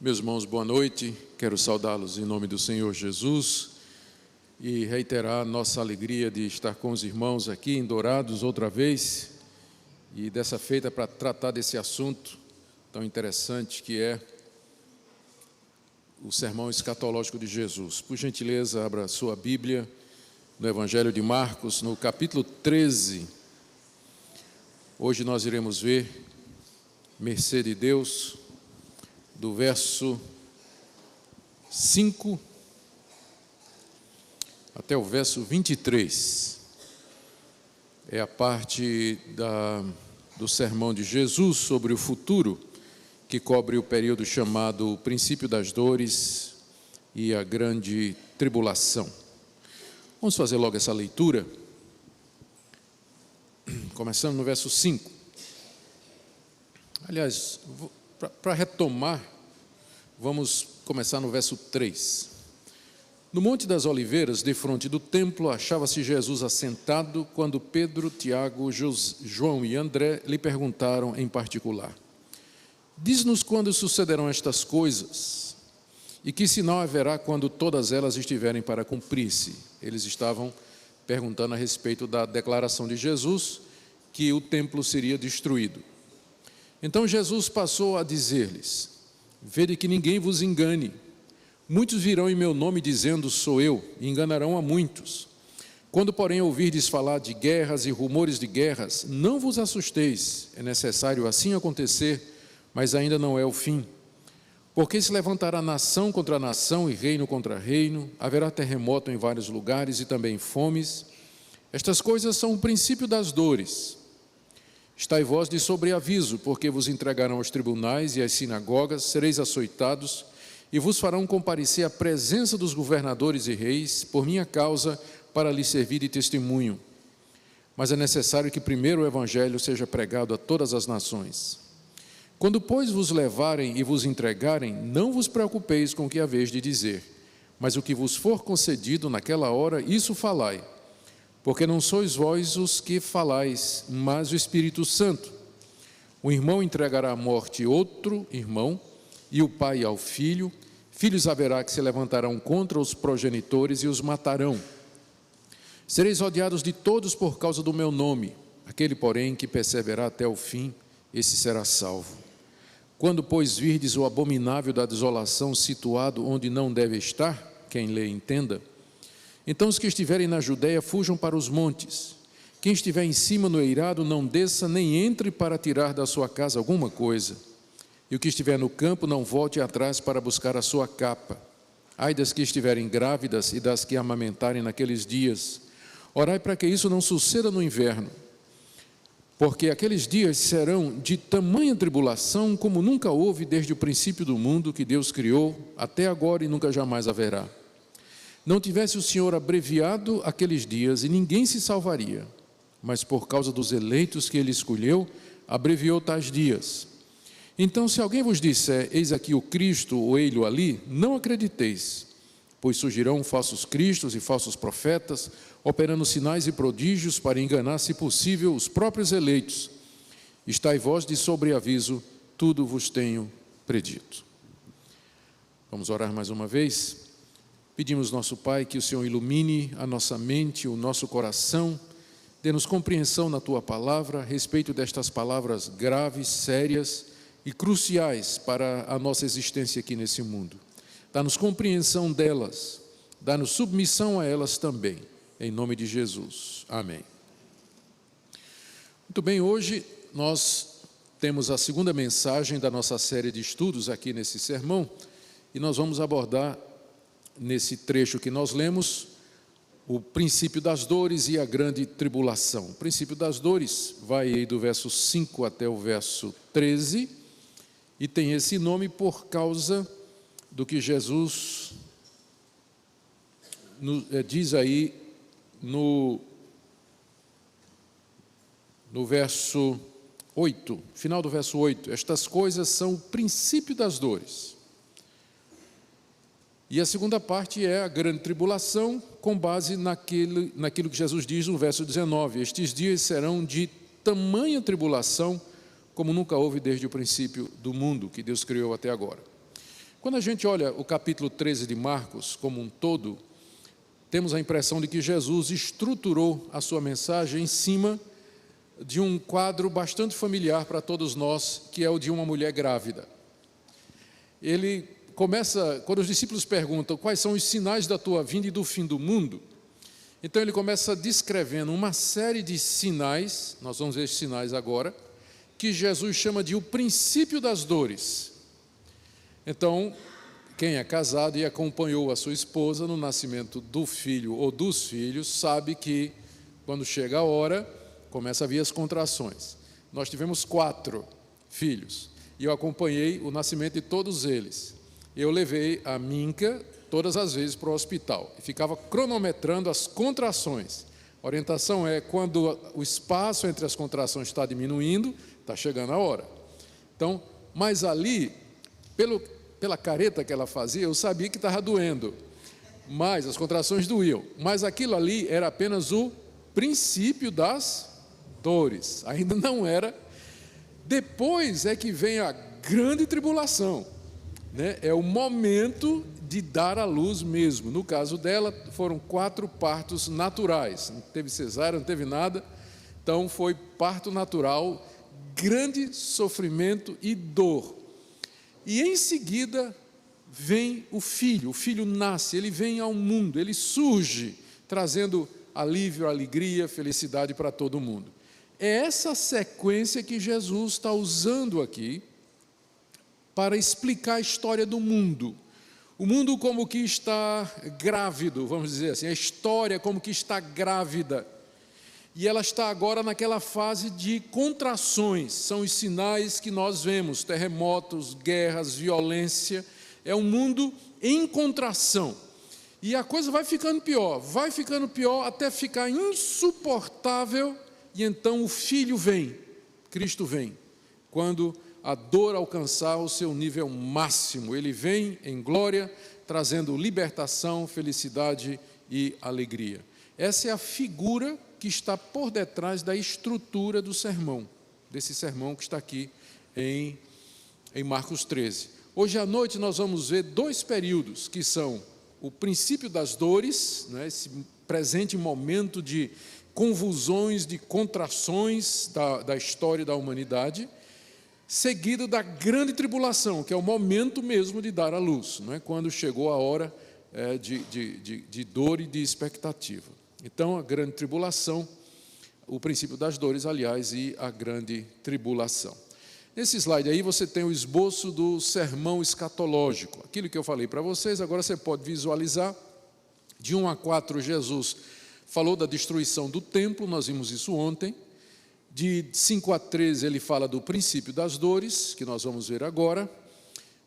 Meus irmãos, boa noite. Quero saudá-los em nome do Senhor Jesus e reiterar nossa alegria de estar com os irmãos aqui em Dourados outra vez, e dessa feita para tratar desse assunto tão interessante que é o sermão escatológico de Jesus. Por gentileza, abra sua Bíblia no Evangelho de Marcos, no capítulo 13. Hoje nós iremos ver, mercê de Deus, do verso 5 até o verso 23. É a parte do sermão de Jesus sobre o futuro, que cobre o período chamado o princípio das dores e a grande tribulação. Vamos fazer logo essa leitura, começando no verso 5. Aliás, para retomar, vamos começar no verso 3. No Monte das Oliveiras, defronte do templo, achava-se Jesus assentado, quando Pedro, Tiago, João e André lhe perguntaram em particular: diz-nos quando sucederão estas coisas, e que sinal haverá quando todas elas estiverem para cumprir-se? Eles estavam perguntando a respeito da declaração de Jesus, que o templo seria destruído. Então Jesus passou a dizer-lhes: vede que ninguém vos engane. Muitos virão em meu nome dizendo, sou eu, e enganarão a muitos. Quando, porém, ouvirdes falar de guerras e rumores de guerras, não vos assusteis, é necessário assim acontecer, mas ainda não é o fim. Porque se levantará nação contra nação e reino contra reino, haverá terremoto em vários lugares e também fomes. Estas coisas são o princípio das dores. Estai vós de sobreaviso, porque vos entregarão aos tribunais e às sinagogas, sereis açoitados, e vos farão comparecer à presença dos governadores e reis, por minha causa, para lhes servir de testemunho. Mas é necessário que primeiro o Evangelho seja pregado a todas as nações. Quando, pois, vos levarem e vos entregarem, não vos preocupeis com o que haveis de dizer, mas o que vos for concedido naquela hora, isso falai. Porque não sois vós os que falais, mas o Espírito Santo. O irmão entregará à morte outro irmão, e o pai ao filho. Filhos haverá que se levantarão contra os progenitores e os matarão. Sereis odiados de todos por causa do meu nome. Aquele, porém, que perseverar até o fim, esse será salvo. Quando, pois, virdes o abominável da desolação situado onde não deve estar, quem lê entenda, então os que estiverem na Judéia fujam para os montes. Quem estiver em cima no eirado não desça nem entre para tirar da sua casa alguma coisa. E o que estiver no campo não volte atrás para buscar a sua capa. Ai das que estiverem grávidas e das que amamentarem naqueles dias. Orai para que isso não suceda no inverno. Porque aqueles dias serão de tamanha tribulação como nunca houve desde o princípio do mundo que Deus criou, até agora e nunca jamais haverá. Não tivesse o Senhor abreviado aqueles dias e ninguém se salvaria, mas por causa dos eleitos que Ele escolheu, abreviou tais dias. Então, se alguém vos disser, eis aqui o Cristo ou ele ali, não acrediteis, pois surgirão falsos cristos e falsos profetas, operando sinais e prodígios para enganar, se possível, os próprios eleitos. Estai vós de sobreaviso, tudo vos tenho predito. Vamos orar mais uma vez? Pedimos, nosso Pai, que o Senhor ilumine a nossa mente, o nosso coração, dê-nos compreensão na Tua Palavra, a respeito destas palavras graves, sérias e cruciais para a nossa existência aqui nesse mundo. Dá-nos compreensão delas, dá-nos submissão a elas também, em nome de Jesus. Amém. Muito bem, hoje nós temos a segunda mensagem da nossa série de estudos aqui nesse sermão, e nós vamos abordar nesse trecho que nós lemos, o princípio das dores e a grande tribulação. O princípio das dores vai aí do verso 5 até o verso 13, e tem esse nome por causa do que Jesus diz aí no verso 8, final do verso 8, estas coisas são o princípio das dores. E a segunda parte é a grande tribulação, com base naquilo que Jesus diz no verso 19. Estes dias serão de tamanha tribulação, como nunca houve desde o princípio do mundo, que Deus criou até agora. Quando a gente olha o capítulo 13 de Marcos como um todo, temos a impressão de que Jesus estruturou a sua mensagem em cima de um quadro bastante familiar para todos nós, que é o de uma mulher grávida. Ele começa, quando os discípulos perguntam quais são os sinais da tua vinda e do fim do mundo, então ele começa descrevendo uma série de sinais, nós vamos ver esses sinais agora, que Jesus chama de o princípio das dores. Então, quem é casado e acompanhou a sua esposa no nascimento do filho ou dos filhos, sabe que quando chega a hora, começa a vir as contrações. Nós tivemos 4 filhos e eu acompanhei o nascimento de todos eles. Eu levei a Minka todas as vezes para o hospital e ficava cronometrando as contrações. A orientação é quando o espaço entre as contrações está diminuindo, está chegando a hora. Então, mas ali, pela careta que ela fazia, eu sabia que estava doendo, mas as contrações doíam. Mas aquilo ali era apenas o princípio das dores, ainda não era. Depois é que vem a grande tribulação, né? É o momento de dar à luz mesmo. No caso dela, foram 4 partos naturais, não teve cesárea, não teve nada, então foi parto natural, grande sofrimento e dor. E em seguida vem o filho nasce, ele vem ao mundo, ele surge, trazendo alívio, alegria, felicidade para todo mundo. É essa sequência que Jesus está usando aqui para explicar a história do mundo. O mundo como que está grávido, vamos dizer assim, a história como que está grávida. E ela está agora naquela fase de contrações, são os sinais que nós vemos, terremotos, guerras, violência, é um mundo em contração. E a coisa vai ficando pior, até ficar insuportável, e então o Filho vem, Cristo vem, quando a dor alcançar o seu nível máximo, ele vem em glória, trazendo libertação, felicidade e alegria. Essa é a figura que está por detrás da estrutura do sermão, desse sermão que está aqui em Marcos 13. Hoje à noite nós vamos ver 2 períodos, que são o princípio das dores, né, esse presente momento de convulsões, de contrações da história da humanidade, seguido da grande tribulação, que é o momento mesmo de dar à luz, não é? Quando chegou a hora de dor e de expectativa. Então, a grande tribulação, o princípio das dores, aliás, e a grande tribulação. Nesse slide aí você tem o esboço do sermão escatológico. Aquilo que eu falei para vocês, agora você pode visualizar. De 1 a 4, Jesus falou da destruição do templo, nós vimos isso ontem. De 5 a 13, ele fala do princípio das dores, que nós vamos ver agora.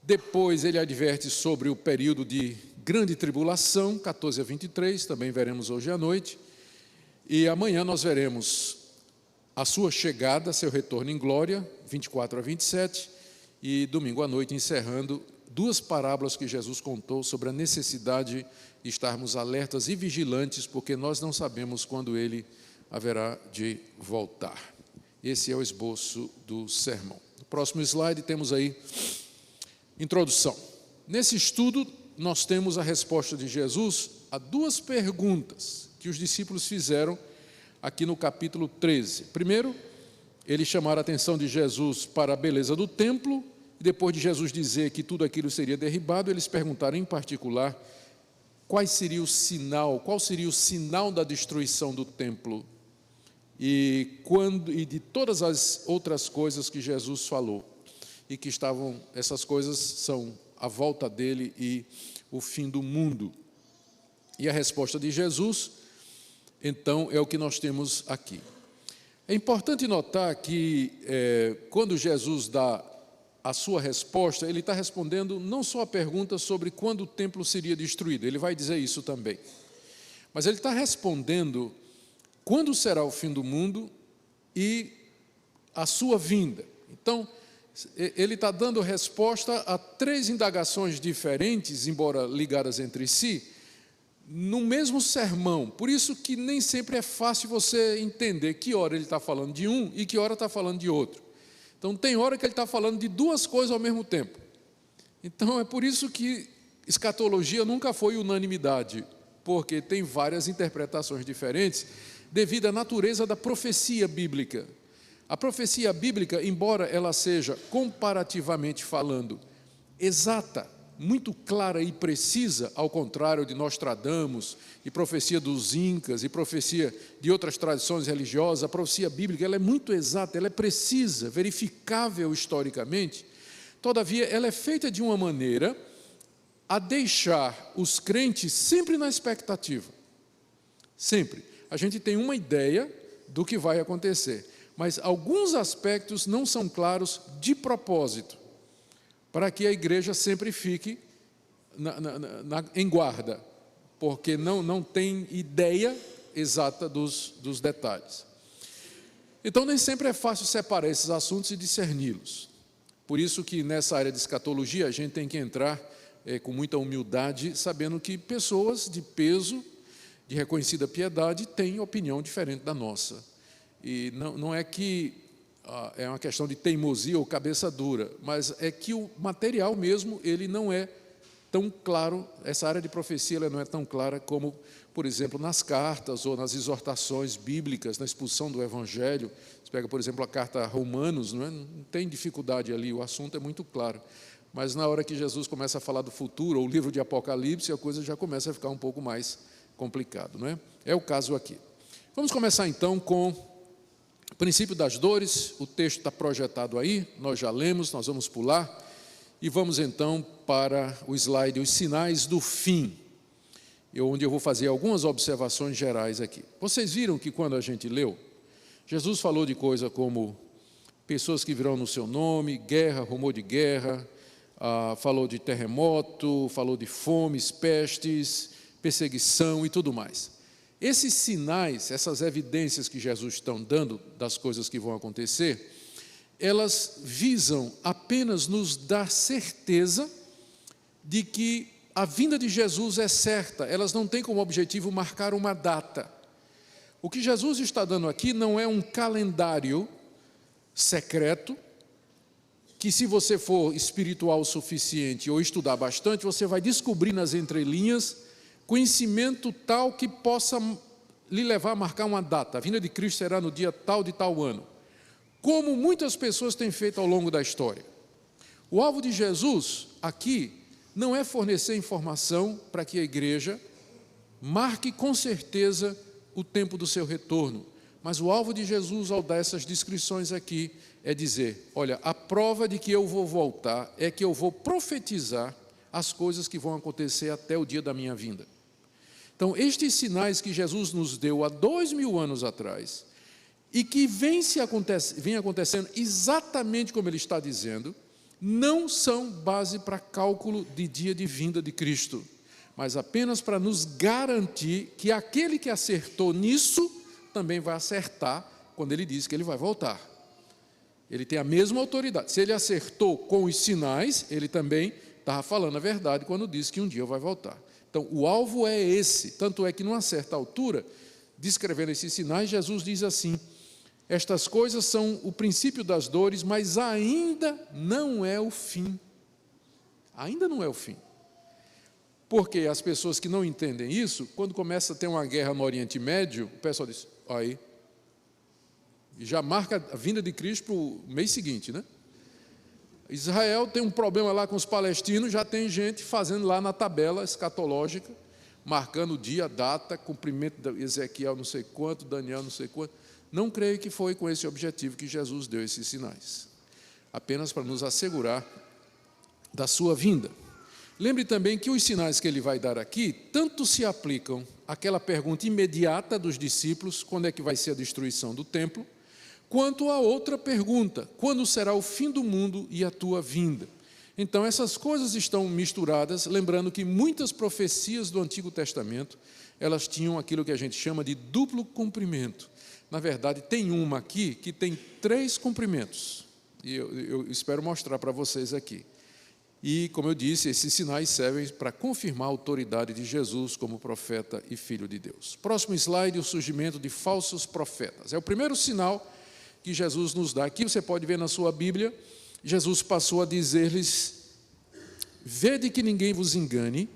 Depois ele adverte sobre o período de grande tribulação, 14 a 23, também veremos hoje à noite. E amanhã nós veremos a sua chegada, seu retorno em glória, 24 a 27. E domingo à noite, encerrando 2 parábolas que Jesus contou sobre a necessidade de estarmos alertas e vigilantes, porque nós não sabemos quando ele haverá de voltar. Esse é o esboço do sermão. No próximo slide temos aí introdução. Nesse estudo nós temos a resposta de Jesus a 2 perguntas que os discípulos fizeram aqui no capítulo 13. Primeiro, eles chamaram a atenção de Jesus para a beleza do templo, e depois de Jesus dizer que tudo aquilo seria derribado, eles perguntaram em particular qual seria o sinal da destruição do templo e de todas as outras coisas que Jesus falou, e que essas coisas são a volta dele e o fim do mundo. E a resposta de Jesus, então, é o que nós temos aqui. É importante notar que quando Jesus dá a sua resposta, ele está respondendo não só a pergunta sobre quando o templo seria destruído, ele vai dizer isso também, mas ele está respondendo quando será o fim do mundo e a sua vinda. Então, ele está dando resposta a 3 indagações diferentes, embora ligadas entre si, no mesmo sermão. Por isso que nem sempre é fácil você entender que hora ele está falando de um e que hora está falando de outro. Então, tem hora que ele está falando de 2 coisas ao mesmo tempo. Então, é por isso que escatologia nunca foi unanimidade, porque tem várias interpretações diferentes devido à natureza da profecia bíblica. A profecia bíblica, embora ela seja, comparativamente falando, exata, muito clara e precisa, ao contrário de Nostradamus, e profecia dos Incas, e profecia de outras tradições religiosas, a profecia bíblica ela é muito exata, ela é precisa, verificável historicamente. Todavia, ela é feita de uma maneira a deixar os crentes sempre na expectativa. Sempre. A gente tem uma ideia do que vai acontecer, mas alguns aspectos não são claros de propósito, para que a igreja sempre fique em guarda, porque não tem ideia exata dos detalhes. Então, nem sempre é fácil separar esses assuntos e discerni-los. Por isso que nessa área de escatologia a gente tem que entrar com muita humildade, sabendo que pessoas de peso, de reconhecida piedade, têm opinião diferente da nossa. E não é que é uma questão de teimosia ou cabeça dura, mas é que o material mesmo, ele não é tão claro, essa área de profecia ela não é tão clara como, por exemplo, nas cartas ou nas exortações bíblicas, na expulsão do Evangelho. Você pega, por exemplo, a carta a Romanos, não tem dificuldade ali, o assunto é muito claro. Mas na hora que Jesus começa a falar do futuro, ou o livro de Apocalipse, a coisa já começa a ficar um pouco mais complicado, não é? É o caso aqui. Vamos começar então com o princípio das dores. O texto está projetado aí, nós já lemos, nós vamos pular, e vamos então para o slide, os sinais do fim, onde eu vou fazer algumas observações gerais aqui. Vocês viram que quando a gente leu, Jesus falou de coisa como pessoas que virão no seu nome, guerra, rumor de guerra, falou de terremoto, falou de fomes, pestes, perseguição e tudo mais. Esses sinais, essas evidências que Jesus está dando das coisas que vão acontecer, elas visam apenas nos dar certeza de que a vinda de Jesus é certa, elas não têm como objetivo marcar uma data. O que Jesus está dando aqui não é um calendário secreto, que se você for espiritual o suficiente ou estudar bastante, você vai descobrir nas entrelinhas conhecimento tal que possa lhe levar a marcar uma data. A vinda de Cristo será no dia tal de tal ano, como muitas pessoas têm feito ao longo da história. O alvo de Jesus aqui não é fornecer informação para que a igreja marque com certeza o tempo do seu retorno, mas o alvo de Jesus ao dar essas descrições aqui é dizer, olha, a prova de que eu vou voltar é que eu vou profetizar as coisas que vão acontecer até o dia da minha vinda. Então, estes sinais que Jesus nos deu há 2000 anos atrás, e que vem acontecendo exatamente como ele está dizendo, não são base para cálculo de dia de vinda de Cristo, mas apenas para nos garantir que aquele que acertou nisso, também vai acertar quando ele diz que ele vai voltar. Ele tem a mesma autoridade. Se ele acertou com os sinais, ele também estava falando a verdade quando disse que um dia vai voltar. Então, o alvo é esse. Tanto é que, numa certa altura, descrevendo esses sinais, Jesus diz assim, estas coisas são o princípio das dores, mas ainda não é o fim. Ainda não é o fim. Porque as pessoas que não entendem isso, quando começa a ter uma guerra no Oriente Médio, o pessoal diz, aí, e já marca a vinda de Cristo para o mês seguinte, né? Israel tem um problema lá com os palestinos, já tem gente fazendo lá na tabela escatológica, marcando o dia, a data, cumprimento de Ezequiel não sei quanto, Daniel não sei quanto. Não creio que foi com esse objetivo que Jesus deu esses sinais, apenas para nos assegurar da sua vinda. Lembre também que os sinais que ele vai dar aqui, tanto se aplicam àquela pergunta imediata dos discípulos, quando é que vai ser a destruição do templo, quanto a outra pergunta, quando será o fim do mundo e a tua vinda? Então, essas coisas estão misturadas, lembrando que muitas profecias do Antigo Testamento, elas tinham aquilo que a gente chama de duplo cumprimento. Na verdade, tem uma aqui que tem 3 cumprimentos, e eu espero mostrar para vocês aqui. E, como eu disse, esses sinais servem para confirmar a autoridade de Jesus como profeta e filho de Deus. Próximo slide, o surgimento de falsos profetas. É o primeiro sinal que Jesus nos dá. Aqui você pode ver na sua Bíblia, Jesus passou a dizer-lhes vede que ninguém vos engane,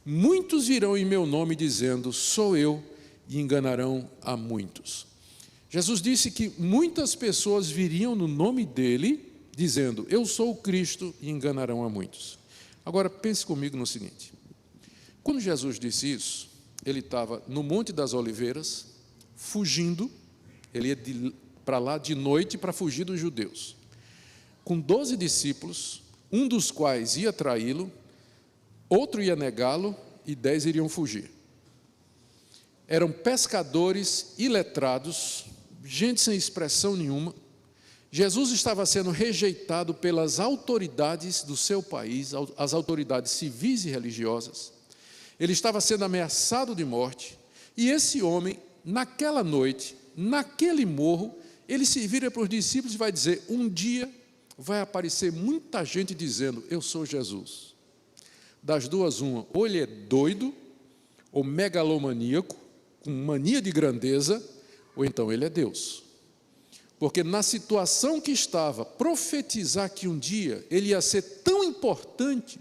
muitos virão em meu nome dizendo, sou eu, e enganarão a muitos. Jesus disse que muitas pessoas viriam no nome dele, dizendo, eu sou o Cristo, e enganarão a muitos. Agora, pense comigo no seguinte, quando Jesus disse isso, ele estava no Monte das Oliveiras, fugindo, ele ia para lá de noite para fugir dos judeus, com 12 discípulos, um dos quais ia traí-lo, outro ia negá-lo e 10 iriam fugir. Eram pescadores iletrados, gente sem expressão nenhuma. Jesus estava sendo rejeitado pelas autoridades do seu país, as autoridades civis e religiosas. Ele estava sendo ameaçado de morte. E esse homem, naquela noite, naquele morro, ele se vira para os discípulos e vai dizer, um dia vai aparecer muita gente dizendo, eu sou Jesus. Das duas, uma, ou ele é doido, ou megalomaníaco, com mania de grandeza, ou então ele é Deus. Porque na situação que estava, profetizar que um dia ele ia ser tão importante,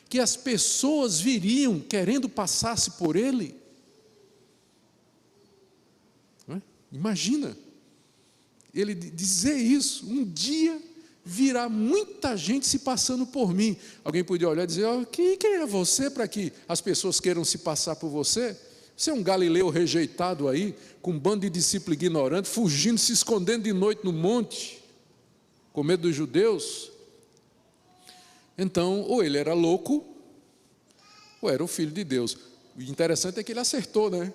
que as pessoas viriam querendo passar-se por ele. Não é? Imagina, ele dizer isso, um dia virá muita gente se passando por mim. Alguém podia olhar e dizer, quem é você para que as pessoas queiram se passar por você? Você é um galileu rejeitado aí, com um bando de discípulos ignorantes, fugindo, se escondendo de noite no monte, com medo dos judeus. Então, ou ele era louco, ou era o filho de Deus. O interessante é que ele acertou, né?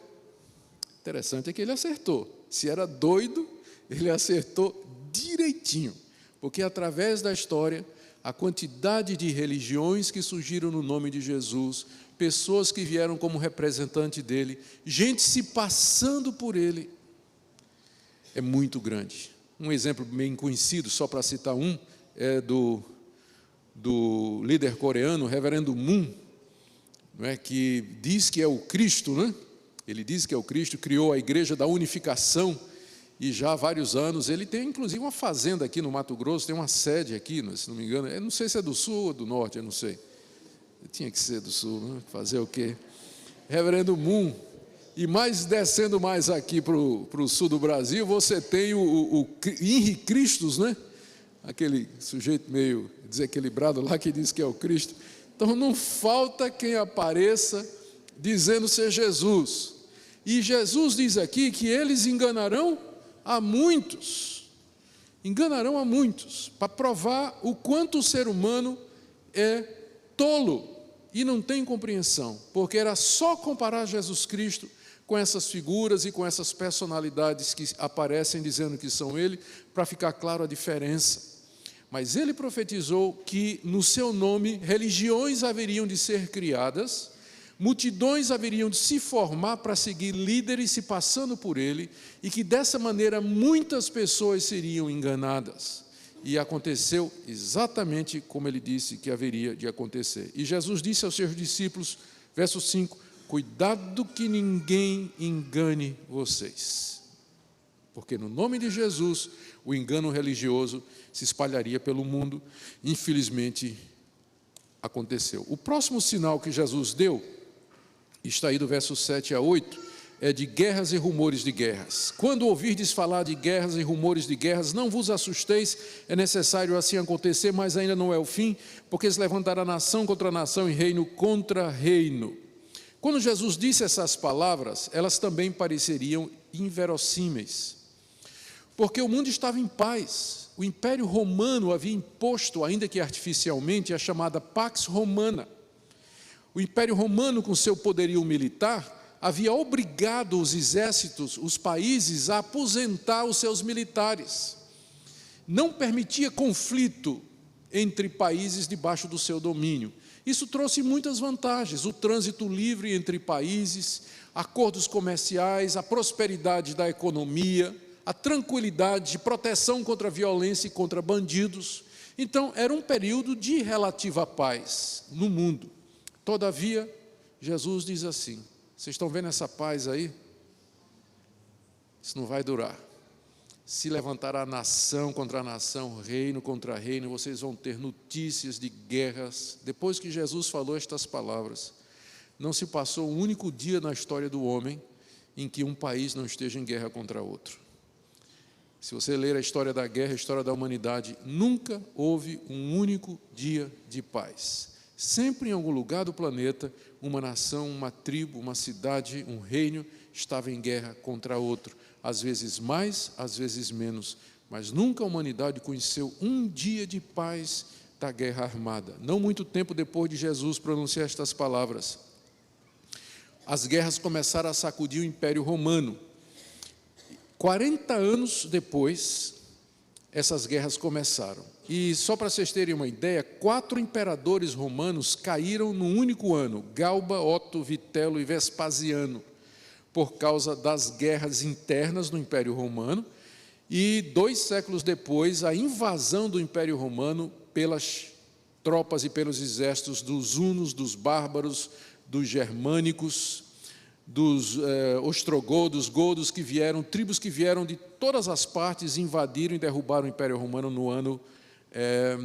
Interessante é que ele acertou. Se era doido, ele acertou direitinho. Porque através da história, a quantidade de religiões que surgiram no nome de Jesus, pessoas que vieram como representante dele, gente se passando por ele, é muito grande. Um exemplo bem conhecido, só para citar um, é do líder coreano, o reverendo Moon, não é, que diz que é o Cristo, né? Ele diz que é o Cristo, criou a Igreja da Unificação, e já há vários anos, ele tem inclusive uma fazenda aqui no Mato Grosso, tem uma sede aqui, se não me engano, eu não sei se é do sul ou do norte, eu não sei. Tinha que ser do sul, né? Fazer o quê? Reverendo Moon. E mais descendo mais aqui para o sul do Brasil, você tem o Henri Cristos, né? Aquele sujeito meio desequilibrado lá que diz que é o Cristo. Então não falta quem apareça dizendo ser Jesus. E Jesus diz aqui que eles enganarão a muitos. Enganarão a muitos, para provar o quanto o ser humano é tolo e não tem compreensão, porque era só comparar Jesus Cristo com essas figuras e com essas personalidades que aparecem dizendo que são ele, para ficar claro a diferença. Mas ele profetizou que no seu nome religiões haveriam de ser criadas, multidões haveriam de se formar para seguir líderes se passando por ele, e que dessa maneira muitas pessoas seriam enganadas. E aconteceu exatamente como ele disse que haveria de acontecer. E Jesus disse aos seus discípulos, verso 5, cuidado que ninguém engane vocês. Porque no nome de Jesus, o engano religioso se espalharia pelo mundo. Infelizmente, aconteceu. O próximo sinal que Jesus deu, está aí do verso 7 a 8, é de guerras e rumores de guerras. Quando ouvirdes falar de guerras e rumores de guerras, não vos assusteis, é necessário assim acontecer, mas ainda não é o fim, porque se levantará nação contra nação e reino contra reino. Quando Jesus disse essas palavras, elas também pareceriam inverossímeis, porque o mundo estava em paz. O Império Romano havia imposto, ainda que artificialmente, a chamada Pax Romana. O Império Romano, com seu poderio militar, havia obrigado os exércitos, os países, a aposentar os seus militares. Não permitia conflito entre países debaixo do seu domínio. Isso trouxe muitas vantagens: o trânsito livre entre países, acordos comerciais, a prosperidade da economia, a tranquilidade de proteção contra a violência e contra bandidos. Então, era um período de relativa paz no mundo. Todavia, Jesus diz assim: vocês estão vendo essa paz aí? Isso não vai durar. se levantará nação contra nação, reino contra reino, vocês vão ter notícias de guerras. Depois que Jesus falou estas palavras, não se passou um único dia na história do homem em que um país não esteja em guerra contra outro. Se você ler a história da guerra, a história da humanidade, nunca houve um único dia de paz. Sempre em algum lugar do planeta, uma nação, uma tribo, uma cidade, um reino estava em guerra contra outro. Às vezes mais, às vezes menos. Mas nunca a humanidade conheceu um dia de paz da guerra armada. Não muito tempo depois de Jesus pronunciar estas palavras, as guerras começaram a sacudir o Império Romano. 40 anos depois, essas guerras começaram. E só para vocês terem uma ideia, 4 imperadores romanos caíram num único ano: Galba, Otto, Vitelo e Vespasiano, por causa das guerras internas do Império Romano. E 2 séculos depois, a invasão do Império Romano pelas tropas e pelos exércitos dos hunos, dos bárbaros, dos germânicos, dos ostrogodos, godos que vieram, tribos que vieram de todas as partes, invadiram e derrubaram o Império Romano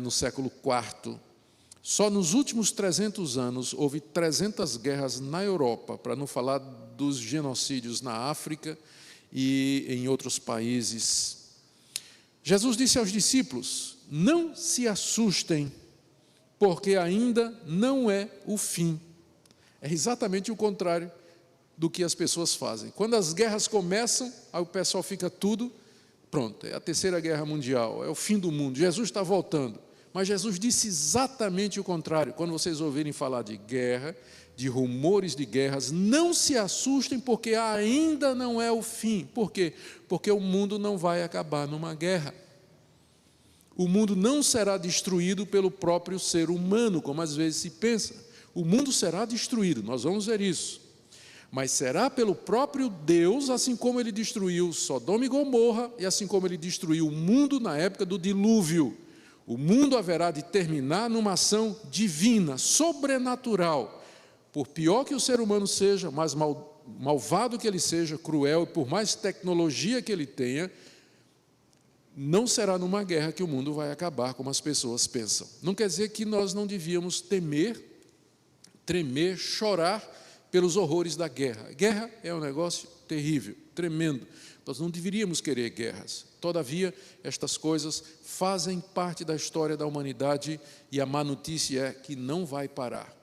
no século IV. Só nos últimos 300 anos houve 300 guerras na Europa, para não falar dos genocídios na África e em outros países. Jesus disse aos discípulos: não se assustem, porque ainda não é o fim. É exatamente o contrário do que as pessoas fazem. Quando as guerras começam, aí o pessoal fica tudo, pronto, é a terceira guerra mundial, é o fim do mundo, Jesus está voltando. Mas Jesus disse exatamente o contrário. Quando vocês ouvirem falar de guerra, de rumores de guerras, não se assustem, porque ainda não é o fim. Por quê? Porque o mundo não vai acabar numa guerra. O mundo não será destruído pelo próprio ser humano, como às vezes se pensa. O mundo será destruído, nós vamos ver isso. Mas será pelo próprio Deus, assim como Ele destruiu Sodoma e Gomorra, e assim como Ele destruiu o mundo na época do dilúvio. O mundo haverá de terminar numa ação divina, sobrenatural. Por pior que o ser humano seja, mais malvado que ele seja, cruel, e por mais tecnologia que ele tenha, não será numa guerra que o mundo vai acabar, como as pessoas pensam. Não quer dizer que nós não devíamos temer, tremer, chorar pelos horrores da guerra. A guerra é um negócio terrível, tremendo. Nós não deveríamos querer guerras. Todavia, estas coisas fazem parte da história da humanidade e a má notícia é que não vai parar.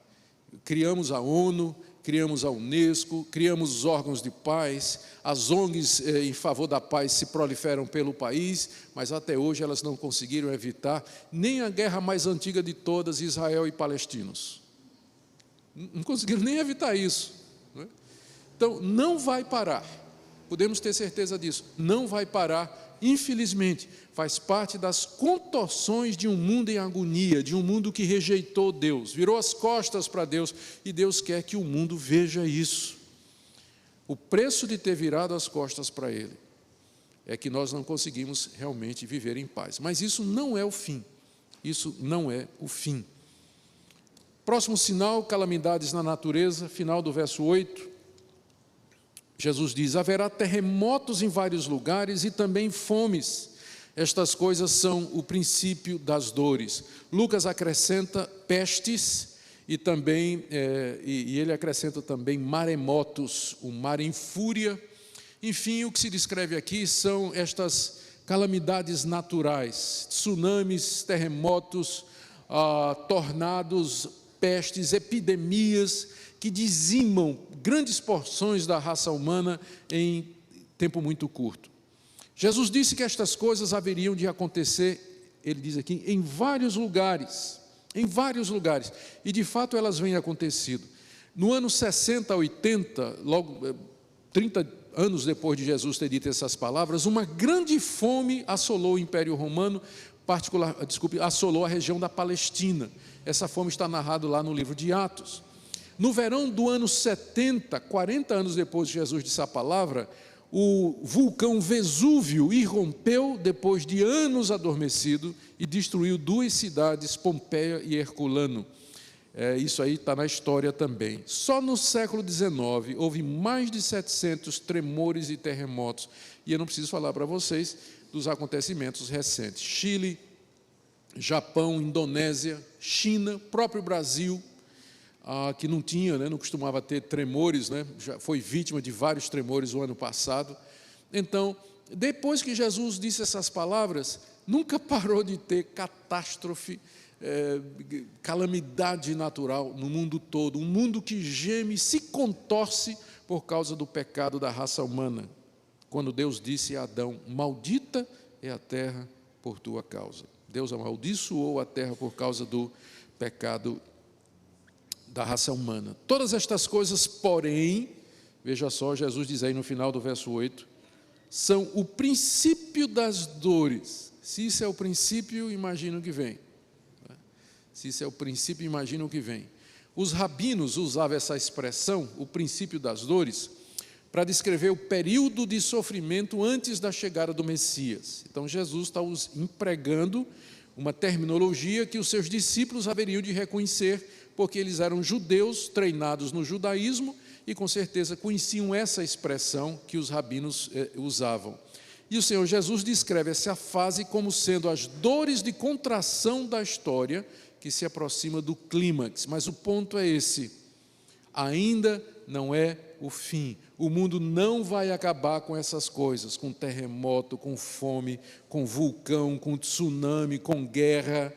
Criamos a ONU, criamos a Unesco, criamos os órgãos de paz, as ONGs em favor da paz se proliferam pelo país, mas até hoje elas não conseguiram evitar nem a guerra mais antiga de todas, Israel e palestinos. Não conseguiram nem evitar isso. Não é? Então, não vai parar. Podemos ter certeza disso. Não vai parar, infelizmente. Faz parte das contorções de um mundo em agonia, de um mundo que rejeitou Deus, virou as costas para Deus, e Deus quer que o mundo veja isso. O preço de ter virado as costas para Ele é que nós não conseguimos realmente viver em paz. Mas isso não é o fim. Isso não é o fim. Próximo sinal, calamidades na natureza, final do verso 8. Jesus diz: haverá terremotos em vários lugares e também fomes. Estas coisas são o princípio das dores. Lucas acrescenta pestes e também, ele acrescenta também maremotos, o mar em fúria. Enfim, o que se descreve aqui são estas calamidades naturais, tsunamis, terremotos, tornados, pestes, epidemias, que dizimam grandes porções da raça humana em tempo muito curto. Jesus disse que estas coisas haveriam de acontecer, ele diz aqui, em vários lugares, e de fato elas vêm acontecido. No ano 60, 80, logo 30 anos depois de Jesus ter dito essas palavras, uma grande fome assolou o Império Romano, assolou a região da Palestina. Essa fome está narrada lá no livro de Atos. No verão do ano 70, 40 anos depois de Jesus disse a palavra, o vulcão Vesúvio irrompeu depois de anos adormecido e destruiu 2 cidades, Pompeia e Herculano. Isso aí está na história também. Só no século XIX houve mais de 700 tremores e terremotos. E eu não preciso falar para vocês dos acontecimentos recentes. Chile, Japão, Indonésia, China, próprio Brasil, que não tinha, não costumava ter tremores, já foi vítima de vários tremores o ano passado. Então, depois que Jesus disse essas palavras, nunca parou de ter catástrofe, calamidade natural no mundo todo, um mundo que geme e se contorce por causa do pecado da raça humana. Quando Deus disse a Adão: maldita é a terra por tua causa. Deus amaldiçoou a terra por causa do pecado da raça humana. Todas estas coisas, porém, veja só, Jesus diz aí no final do verso 8, são o princípio das dores. Se isso é o princípio, imagina o que vem. Se isso é o princípio, imagina o que vem. Os rabinos usavam essa expressão, o princípio das dores, para descrever o período de sofrimento antes da chegada do Messias. Então, Jesus está empregando uma terminologia que os seus discípulos haveriam de reconhecer, porque eles eram judeus treinados no judaísmo e, com certeza, conheciam essa expressão que os rabinos usavam. E o Senhor Jesus descreve essa fase como sendo as dores de contração da história que se aproxima do clímax. Mas o ponto é esse: ainda não é o fim. O mundo não vai acabar com essas coisas, com terremoto, com fome, com vulcão, com tsunami, com guerra.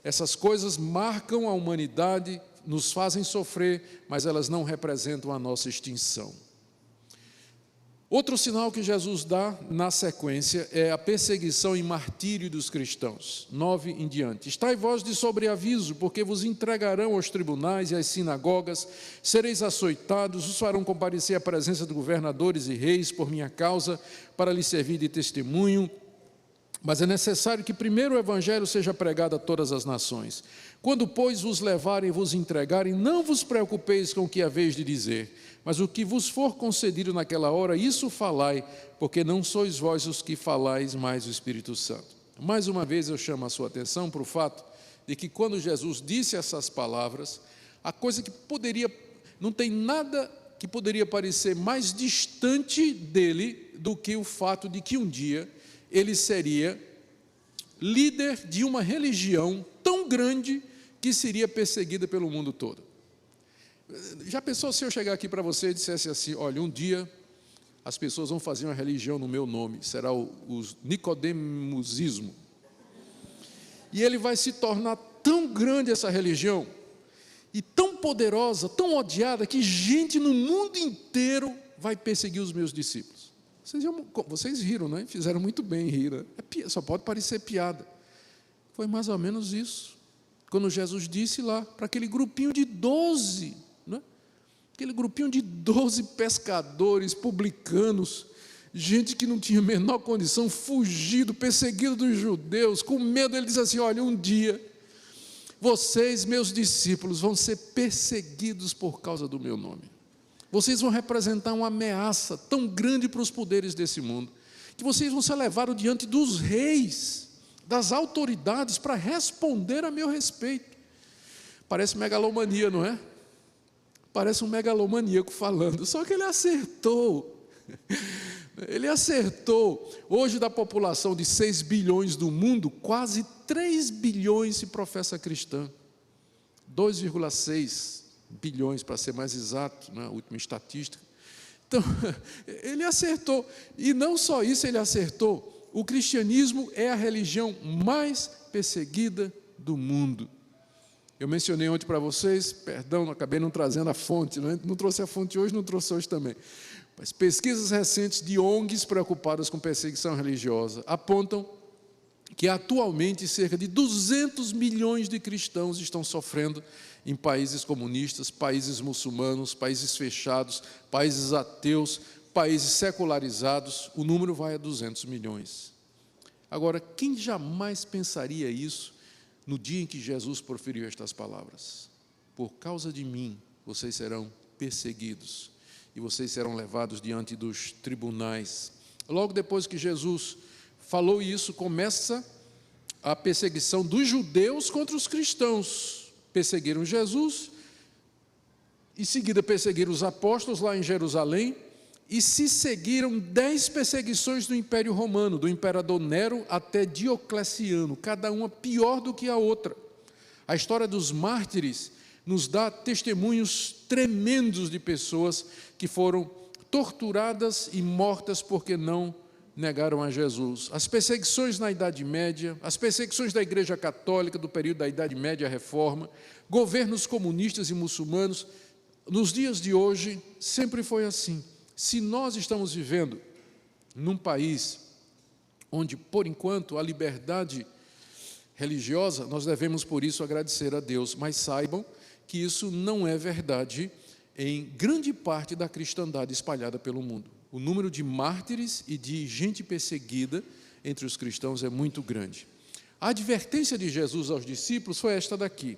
Essas coisas marcam a humanidade, nos fazem sofrer, mas elas não representam a nossa extinção. Outro sinal que Jesus dá na sequência é a perseguição e martírio dos cristãos. 9 em diante. Estai vós de sobreaviso, porque vos entregarão aos tribunais e às sinagogas, sereis açoitados, os farão comparecer à presença de governadores e reis por minha causa, para lhes servir de testemunho. Mas é necessário que primeiro o evangelho seja pregado a todas as nações. Quando, pois, vos levarem e vos entregarem, não vos preocupeis com o que haveis de dizer, mas o que vos for concedido naquela hora, isso falai, porque não sois vós os que falais, mas o Espírito Santo. Mais uma vez eu chamo a sua atenção para o fato de que quando Jesus disse essas palavras, a coisa que não tem nada que poderia parecer mais distante dele do que o fato de que um dia ele seria líder de uma religião tão grande que seria perseguida pelo mundo todo. Já pensou se eu chegar aqui para você e dissesse assim: olha, um dia as pessoas vão fazer uma religião no meu nome, será o nicodemusismo, e ele vai se tornar tão grande, essa religião, e tão poderosa, tão odiada, que gente no mundo inteiro vai perseguir os meus discípulos. Vocês riram, né? Fizeram muito bem em rir, né? Só pode parecer piada. Foi mais ou menos isso, quando Jesus disse lá para aquele grupinho de 12, né? Aquele grupinho de 12 pescadores, publicanos, gente que não tinha a menor condição, fugido, perseguido dos judeus, com medo. Ele diz assim: olha, um dia vocês, meus discípulos, vão ser perseguidos por causa do meu nome. Vocês vão representar uma ameaça tão grande para os poderes desse mundo, que vocês vão ser levados diante dos reis, das autoridades, para responder a meu respeito. Parece megalomania, não é? Parece um megalomaníaco falando, só que ele acertou. Ele acertou. Hoje, da população de 6 bilhões do mundo, quase 3 bilhões se professa cristã. 2,6 bilhões, para ser mais exato, a última estatística. Então, ele acertou. E não só isso ele acertou, o cristianismo é a religião mais perseguida do mundo. Eu mencionei ontem para vocês, perdão, acabei não trazendo a fonte, não trouxe a fonte hoje, não trouxe hoje também. Mas pesquisas recentes de ONGs preocupadas com perseguição religiosa apontam que atualmente cerca de 200 milhões de cristãos estão sofrendo em países comunistas, países muçulmanos, países fechados, países ateus, países secularizados. O número vai a 200 milhões. Agora, quem jamais pensaria isso no dia em que Jesus proferiu estas palavras? Por causa de mim, vocês serão perseguidos e vocês serão levados diante dos tribunais. Logo depois que Jesus falou isso, começa a perseguição dos judeus contra os cristãos. Perseguiram Jesus, em seguida perseguiram os apóstolos lá em Jerusalém, e se seguiram 10 perseguições do Império Romano, do imperador Nero até Diocleciano, cada uma pior do que a outra. A história dos mártires nos dá testemunhos tremendos de pessoas que foram torturadas e mortas porque não negaram a Jesus. As perseguições na Idade Média, as perseguições da Igreja Católica do período da Idade Média à Reforma, governos comunistas e muçulmanos, nos dias de hoje sempre foi assim. Se nós estamos vivendo num país onde, por enquanto, a liberdade religiosa, nós devemos, por isso, agradecer a Deus, mas saibam que isso não é verdade em grande parte da cristandade espalhada pelo mundo. O número de mártires e de gente perseguida entre os cristãos é muito grande. A advertência de Jesus aos discípulos foi esta daqui.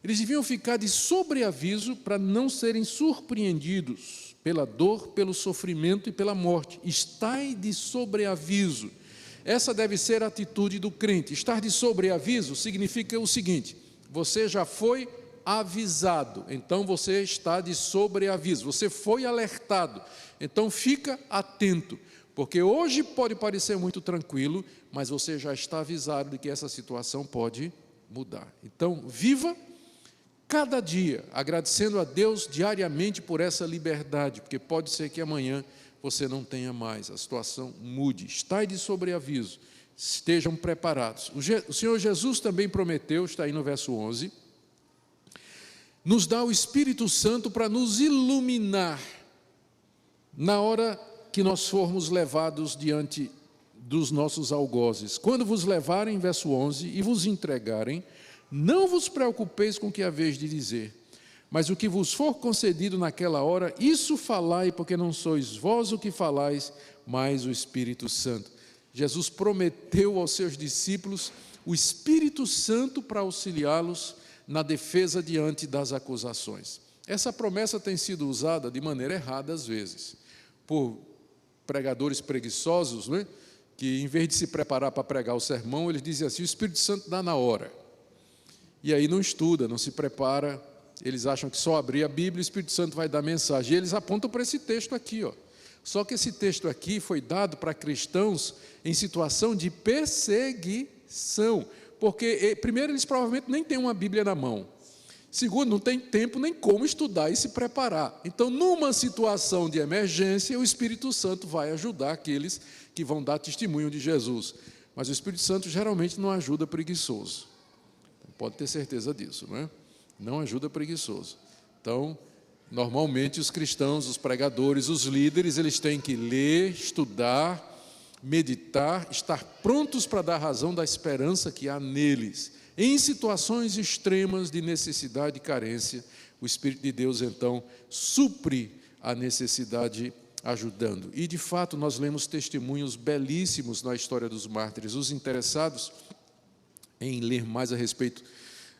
Eles deviam ficar de sobreaviso para não serem surpreendidos pela dor, pelo sofrimento e pela morte. Estai de sobreaviso. Essa deve ser a atitude do crente. Estar de sobreaviso significa o seguinte: você já foi avisado, então você está de sobreaviso, você foi alertado, então fica atento, porque hoje pode parecer muito tranquilo, mas você já está avisado de que essa situação pode mudar. Então, viva cada dia, agradecendo a Deus diariamente por essa liberdade, porque pode ser que amanhã você não tenha mais, a situação mude. Estai de sobreaviso, estejam preparados. O Senhor Jesus também prometeu, está aí no verso 11, nos dá o Espírito Santo para nos iluminar na hora que nós formos levados diante dos nossos algozes. Quando vos levarem, verso 11, e vos entregarem, não vos preocupeis com o que haveis de dizer, mas o que vos for concedido naquela hora, isso falai, porque não sois vós o que falais, mas o Espírito Santo. Jesus prometeu aos seus discípulos o Espírito Santo para auxiliá-los na defesa diante das acusações. Essa promessa tem sido usada de maneira errada às vezes, por pregadores preguiçosos, né? Que em vez de se preparar para pregar o sermão, eles dizem assim: o Espírito Santo dá na hora. E aí não estuda, não se prepara, eles acham que só abrir a Bíblia o Espírito Santo vai dar mensagem. E eles apontam para esse texto aqui, ó. Só que esse texto aqui foi dado para cristãos em situação de perseguição, porque primeiro eles provavelmente nem têm uma Bíblia na mão. Segundo, não tem tempo nem como estudar e se preparar. Então, numa situação de emergência, o Espírito Santo vai ajudar aqueles que vão dar testemunho de Jesus. Mas o Espírito Santo geralmente não ajuda preguiçoso. Pode ter certeza disso, não é? Não ajuda preguiçoso. Então, normalmente os cristãos, os pregadores, os líderes, eles têm que ler, estudar, meditar, estar prontos para dar razão da esperança que há neles. Em situações extremas de necessidade e carência, o Espírito de Deus, então, supre a necessidade ajudando. E, de fato, nós lemos testemunhos belíssimos na história dos mártires. Os interessados em ler mais a respeito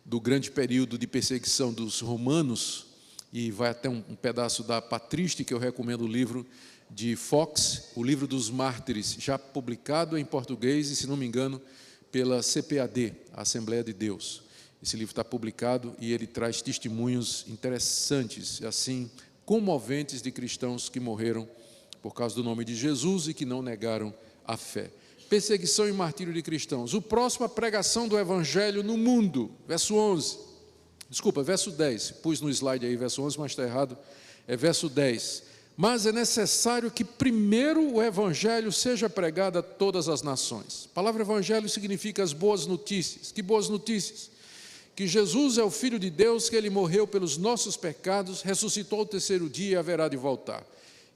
do grande período de perseguição dos romanos, e vai até um pedaço da patrística, eu recomendo o livro de Fox, o livro dos mártires, já publicado em português e, se não me engano, pela CPAD, a Assembleia de Deus. Esse livro está publicado e ele traz testemunhos interessantes, assim, comoventes de cristãos que morreram por causa do nome de Jesus e que não negaram a fé. Perseguição e martírio de cristãos. O próximo, a pregação do Evangelho no mundo, verso 11. Desculpa, verso 10. Pus no slide aí verso 11, mas está errado. É verso 10. Mas é necessário que primeiro o Evangelho seja pregado a todas as nações. A palavra Evangelho significa as boas notícias. Que boas notícias? Que Jesus é o Filho de Deus, que Ele morreu pelos nossos pecados, ressuscitou ao terceiro dia e haverá de voltar.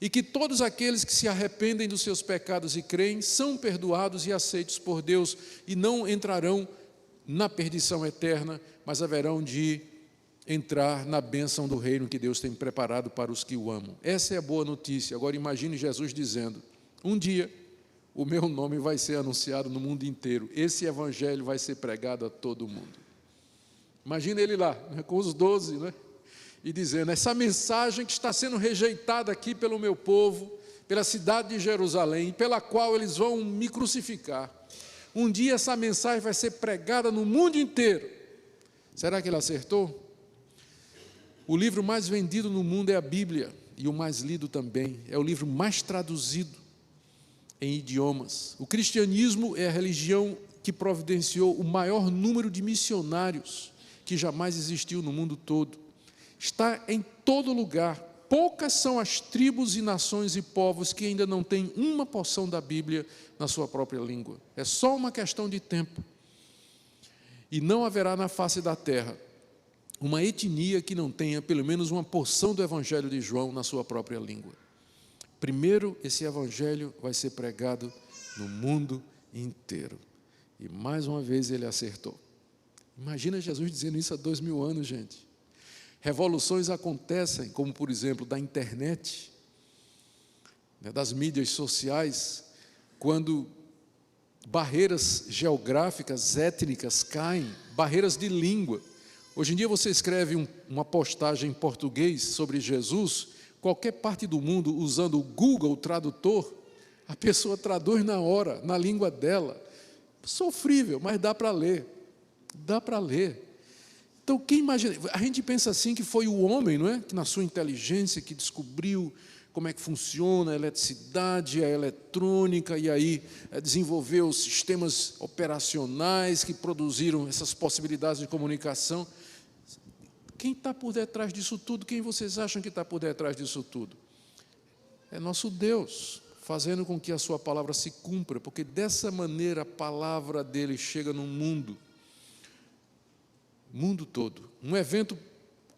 E que todos aqueles que se arrependem dos seus pecados e creem, são perdoados e aceitos por Deus, e não entrarão na perdição eterna, mas haverão de entrar na bênção do reino que Deus tem preparado para os que o amam. Essa é a boa notícia. Agora imagine Jesus dizendo: um dia o meu nome vai ser anunciado no mundo inteiro, esse evangelho vai ser pregado a todo mundo. Imagina ele lá, né, com os 12, né, e dizendo: essa mensagem que está sendo rejeitada aqui pelo meu povo, pela cidade de Jerusalém, pela qual eles vão me crucificar, um dia essa mensagem vai ser pregada no mundo inteiro. Será que ele acertou? O livro mais vendido no mundo é a Bíblia, e o mais lido também, é o livro mais traduzido em idiomas. O cristianismo é a religião que providenciou o maior número de missionários que jamais existiu no mundo todo. Está em todo lugar. Poucas são as tribos e nações e povos que ainda não têm uma porção da Bíblia na sua própria língua. É só uma questão de tempo. E não haverá na face da terra uma etnia que não tenha pelo menos uma porção do Evangelho de João na sua própria língua. Primeiro, esse Evangelho vai ser pregado no mundo inteiro. E mais uma vez ele acertou. Imagina Jesus dizendo isso há 2000 anos, gente. Revoluções acontecem, como por exemplo da internet, das mídias sociais, quando barreiras geográficas, étnicas caem, barreiras de língua. Hoje em dia você escreve uma postagem em português sobre Jesus, qualquer parte do mundo, usando o Google Tradutor, a pessoa traduz na hora, na língua dela. Sofrível, mas dá para ler. Dá para ler. Então, quem imagina? A gente pensa assim que foi o homem, não é? Que na sua inteligência, que descobriu como é que funciona a eletricidade, a eletrônica, e aí desenvolveu sistemas operacionais que produziram essas possibilidades de comunicação. Quem está por detrás disso tudo? Quem vocês acham que está por detrás disso tudo? É nosso Deus, fazendo com que a sua palavra se cumpra, porque dessa maneira a palavra dele chega no mundo todo. Um evento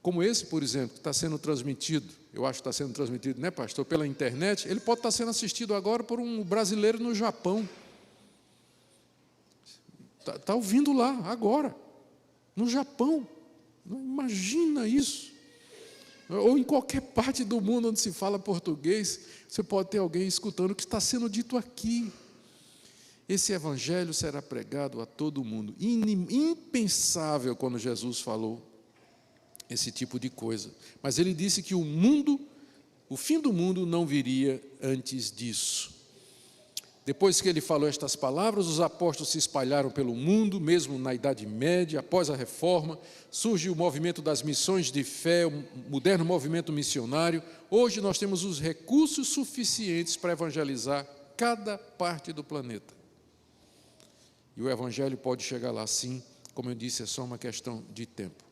como esse, por exemplo, que está sendo transmitido, eu acho que está sendo transmitido, né, pastor, pela internet, ele pode estar sendo assistido agora por um brasileiro no Japão. Está ouvindo lá, agora, no Japão. Imagina isso. Ou em qualquer parte do mundo onde se fala português, você pode ter alguém escutando o que está sendo dito aqui. Esse evangelho será pregado a todo mundo. Impensável quando Jesus falou esse tipo de coisa. Mas ele disse que o fim do mundo não viria antes disso. Depois que ele falou estas palavras, os apóstolos se espalharam pelo mundo, mesmo na Idade Média. Após a Reforma, surge o movimento das missões de fé, o moderno movimento missionário. Hoje nós temos os recursos suficientes para evangelizar cada parte do planeta. E o evangelho pode chegar lá sim, como eu disse, é só uma questão de tempo.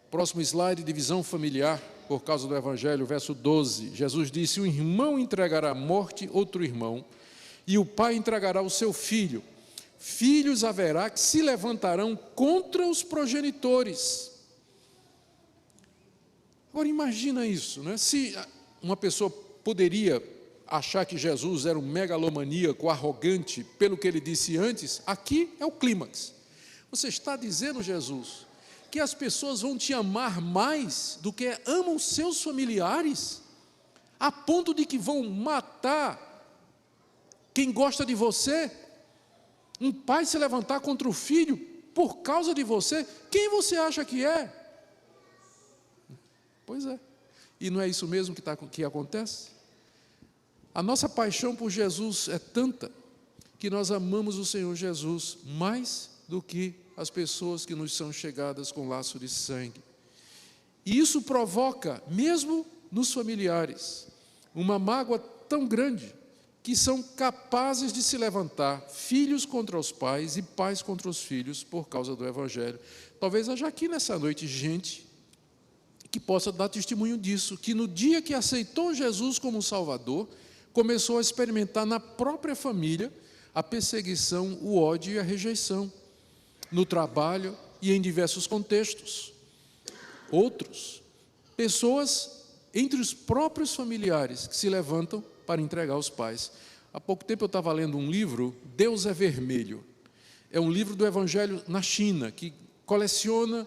Próximo slide, divisão familiar, por causa do evangelho, verso 12. Jesus disse: um irmão entregará à morte outro irmão, e o pai entregará o seu filho. Filhos haverá que se levantarão contra os progenitores. Agora imagina isso, né? Se uma pessoa poderia achar que Jesus era um megalomaníaco, arrogante, pelo que ele disse antes, aqui é o clímax. Você está dizendo, Jesus, que as pessoas vão te amar mais do que amam seus familiares, a ponto de que vão matar quem gosta de você? Um pai se levantar contra o filho por causa de você? Quem você acha que é? Pois é. E não é isso mesmo que acontece? A nossa paixão por Jesus é tanta que nós amamos o Senhor Jesus mais do que as pessoas que nos são chegadas com laço de sangue. E isso provoca, mesmo nos familiares, uma mágoa tão grande que são capazes de se levantar filhos contra os pais e pais contra os filhos por causa do evangelho. Talvez haja aqui nessa noite gente que possa dar testemunho disso, que no dia que aceitou Jesus como Salvador, começou a experimentar na própria família a perseguição, o ódio e a rejeição, no trabalho e em diversos contextos. Outros, pessoas entre os próprios familiares que se levantam para entregar aos pais. Há pouco tempo eu estava lendo um livro, Deus é Vermelho. É um livro do Evangelho na China, que coleciona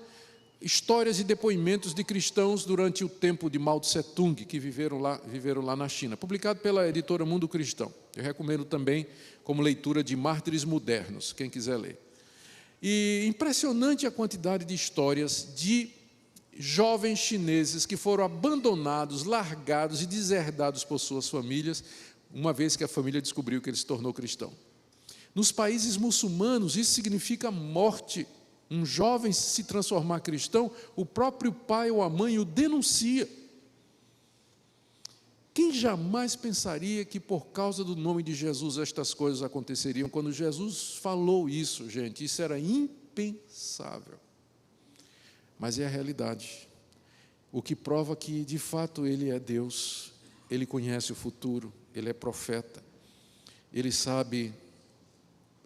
histórias e depoimentos de cristãos durante o tempo de Mao Tse-tung, que viveram lá na China, publicado pela editora Mundo Cristão. Eu recomendo também como leitura de Mártires Modernos, quem quiser ler. E impressionante a quantidade de histórias de jovens chineses que foram abandonados, largados e deserdados por suas famílias, uma vez que a família descobriu que ele se tornou cristão. Nos países muçulmanos, isso significa morte. Um jovem se transformar cristão, o próprio pai ou a mãe o denuncia. Quem jamais pensaria que por causa do nome de Jesus estas coisas aconteceriam? Quando Jesus falou isso, gente, isso era impensável. Mas é a realidade. O que prova que, de fato, Ele é Deus, Ele conhece o futuro, Ele é profeta, Ele sabe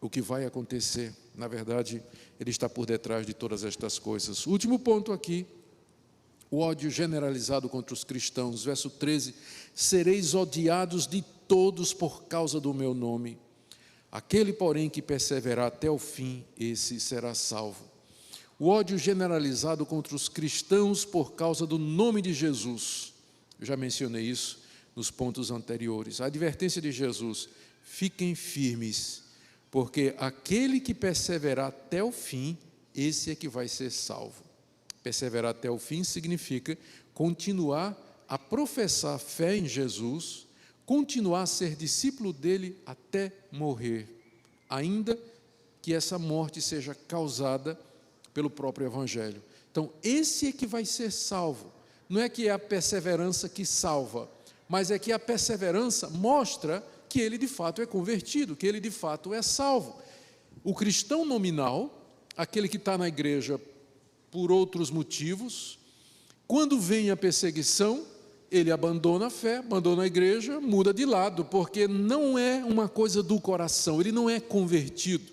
o que vai acontecer. Na verdade, Ele está por detrás de todas estas coisas. O último ponto aqui, o ódio generalizado contra os cristãos. Verso 13, sereis odiados de todos por causa do meu nome. Aquele, porém, que perseverar até o fim, esse será salvo. O ódio generalizado contra os cristãos por causa do nome de Jesus. Eu já mencionei isso nos pontos anteriores. A advertência de Jesus, fiquem firmes, porque aquele que perseverar até o fim, esse é que vai ser salvo. Perseverar até o fim significa continuar a professar fé em Jesus, continuar a ser discípulo dele até morrer, ainda que essa morte seja causada pelo próprio Evangelho. Então, esse é que vai ser salvo. Não é que é a perseverança que salva, mas é que a perseverança mostra que ele de fato é convertido, que ele de fato é salvo. O cristão nominal, aquele que está na igreja por outros motivos, quando vem a perseguição, ele abandona a fé, abandona a igreja, muda de lado, porque não é uma coisa do coração, ele não é convertido.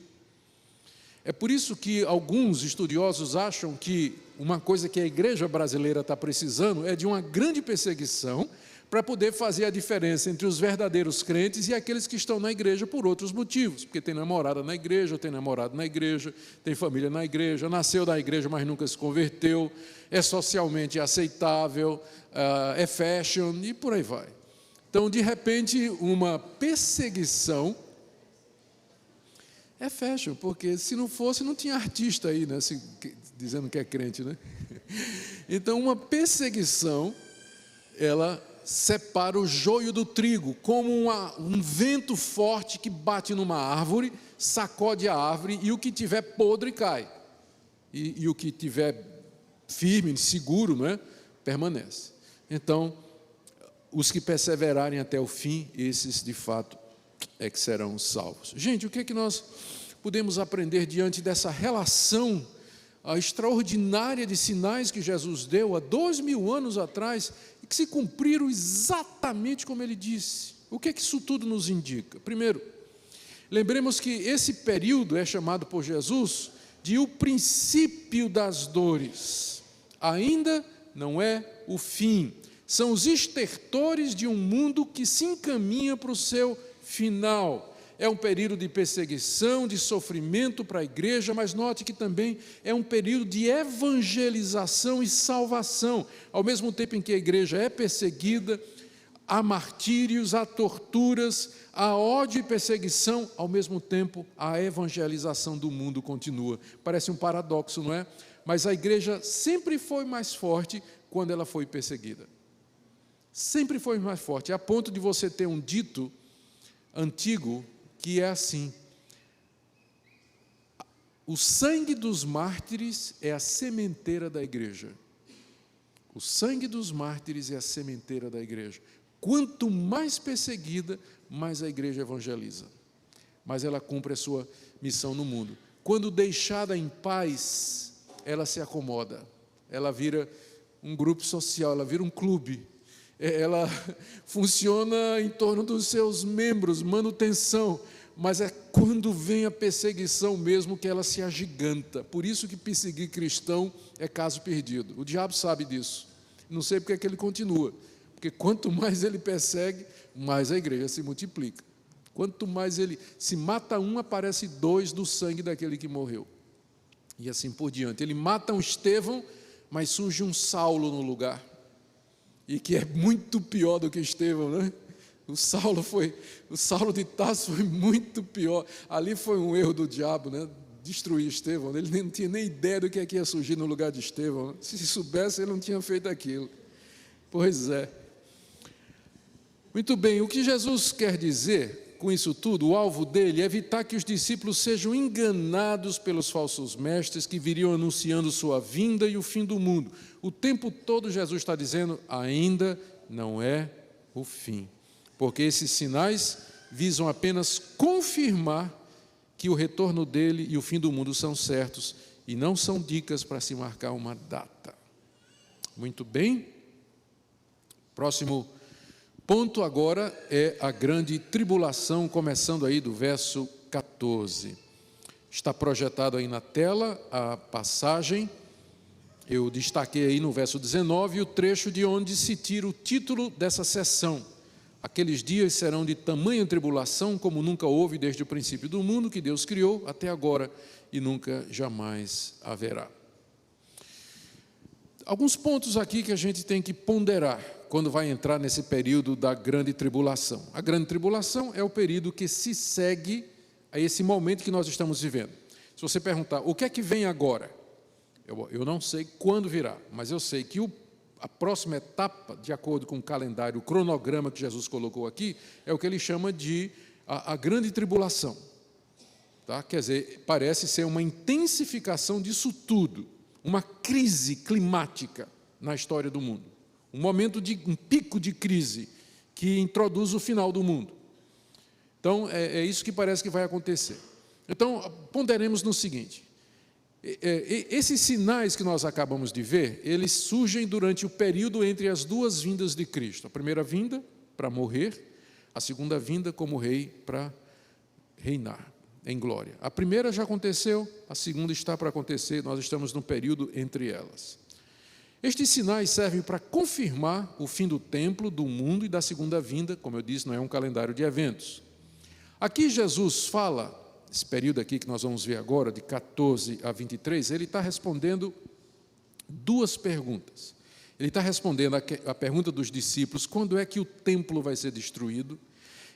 É por isso que alguns estudiosos acham que uma coisa que a igreja brasileira está precisando é de uma grande perseguição para poder fazer a diferença entre os verdadeiros crentes e aqueles que estão na igreja por outros motivos, porque tem namorada na igreja, tem namorado na igreja, tem família na igreja, nasceu da igreja, mas nunca se converteu, é socialmente aceitável, é fashion e por aí vai. Então, de repente, uma perseguição é fashion, porque se não fosse, não tinha artista aí, né, dizendo que é crente, né? Então, uma perseguição, ela separa o joio do trigo, como um vento forte que bate numa árvore, sacode a árvore, e o que tiver podre cai, e o que tiver firme, seguro, não é? Permanece. Então, os que perseverarem até o fim, esses de fato é que serão salvos. Gente, o que é que nós podemos aprender diante dessa relação extraordinária de sinais que Jesus deu há 2000 anos atrás e que se cumpriram exatamente como ele disse? O que é que isso tudo nos indica? Primeiro, lembremos que esse período é chamado por Jesus de o princípio das dores. Ainda não é o fim. São os estertores de um mundo que se encaminha para o seu final. É um período de perseguição, de sofrimento para a igreja, mas note que também é um período de evangelização e salvação. Ao mesmo tempo em que a igreja é perseguida, há martírios, há torturas, há ódio e perseguição, ao mesmo tempo a evangelização do mundo continua. Parece um paradoxo, não é? Mas a igreja sempre foi mais forte quando ela foi perseguida. Sempre foi mais forte, a ponto de você ter um dito antigo que é assim: o sangue dos mártires é a sementeira da igreja. O sangue dos mártires é a sementeira da igreja. Quanto mais perseguida, mais a igreja evangeliza, mais ela cumpre a sua missão no mundo. Quando deixada em paz, ela se acomoda, ela vira um grupo social, ela vira um clube. Ela funciona em torno dos seus membros, manutenção, mas é quando vem a perseguição mesmo que ela se agiganta. Por isso que perseguir cristão é caso perdido. O diabo sabe disso. Não sei porque é que ele continua, porque quanto mais ele persegue, mais a igreja se multiplica. Quanto mais ele se mata um, aparece 2 do sangue daquele que morreu. E assim por diante. Ele mata um Estevão, mas surge um Saulo no lugar. E que é muito pior do que Estevão, né? O Saulo de Tarso foi muito pior. Ali foi um erro do diabo, né? Destruir Estevão. Ele não tinha nem ideia do que é que ia surgir no lugar de Estevão, né? Se soubesse, ele não tinha feito aquilo. Pois é. Muito bem, o que Jesus quer dizer com isso tudo, o alvo dele é evitar que os discípulos sejam enganados pelos falsos mestres que viriam anunciando sua vinda e o fim do mundo. O tempo todo Jesus está dizendo, ainda não é o fim, porque esses sinais visam apenas confirmar que o retorno dele e o fim do mundo são certos e não são dicas para se marcar uma data. Muito bem. Próximo ponto agora é a grande tribulação, começando aí do verso 14. Está projetado aí na tela a passagem. Eu destaquei aí no verso 19 o trecho de onde se tira o título dessa sessão. Aqueles dias serão de tamanha tribulação como nunca houve desde o princípio do mundo que Deus criou até agora e nunca jamais haverá. Alguns pontos aqui que a gente tem que ponderar quando vai entrar nesse período da grande tribulação. A grande tribulação é o período que se segue a esse momento que nós estamos vivendo. Se você perguntar, o que é que vem agora? Eu não sei quando virá, mas eu sei que a próxima etapa, de acordo com o calendário, o cronograma que Jesus colocou aqui, é o que ele chama de a grande tribulação. Tá? Quer dizer, parece ser uma intensificação disso tudo, uma crise climática na história do mundo. Um pico de crise que introduz o final do mundo. Então, é isso que parece que vai acontecer. Então, ponderemos no seguinte: esses sinais que nós acabamos de ver, eles surgem durante o período entre as duas vindas de Cristo. A primeira vinda, para morrer, a segunda vinda como rei, para reinar em glória. A primeira já aconteceu, a segunda está para acontecer, nós estamos no período entre elas. Estes sinais servem para confirmar o fim do templo, do mundo e da segunda vinda. Como eu disse, não é um calendário de eventos. Aqui Jesus fala, esse período aqui que nós vamos ver agora, de 14 a 23, ele está respondendo duas perguntas. Ele está respondendo a pergunta dos discípulos, quando é que o templo vai ser destruído?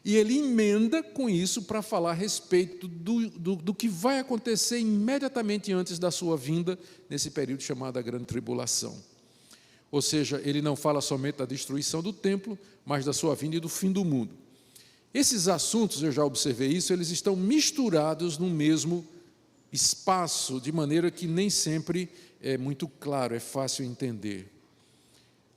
E ele emenda com isso para falar a respeito do que vai acontecer imediatamente antes da sua vinda, nesse período chamado a Grande Tribulação. Ou seja, ele não fala somente da destruição do templo, mas da sua vinda e do fim do mundo. Esses assuntos, eu já observei isso, eles estão misturados no mesmo espaço, de maneira que nem sempre é muito claro, é fácil entender.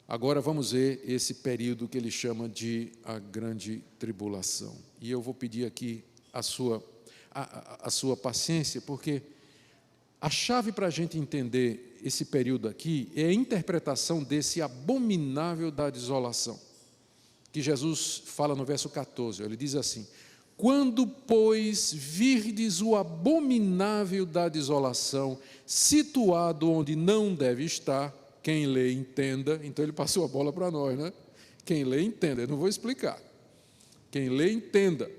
Agora vamos ver esse período que ele chama de a Grande Tribulação. E eu vou pedir aqui a sua paciência, porque a chave para a gente entender esse período aqui é a interpretação desse abominável da desolação, que Jesus fala no verso 14. Ele diz assim: quando, pois, virdes o abominável da desolação, situado onde não deve estar, quem lê, entenda. Então ele passou a bola para nós, né? Quem lê, entenda. Eu não vou explicar. Quem lê, entenda.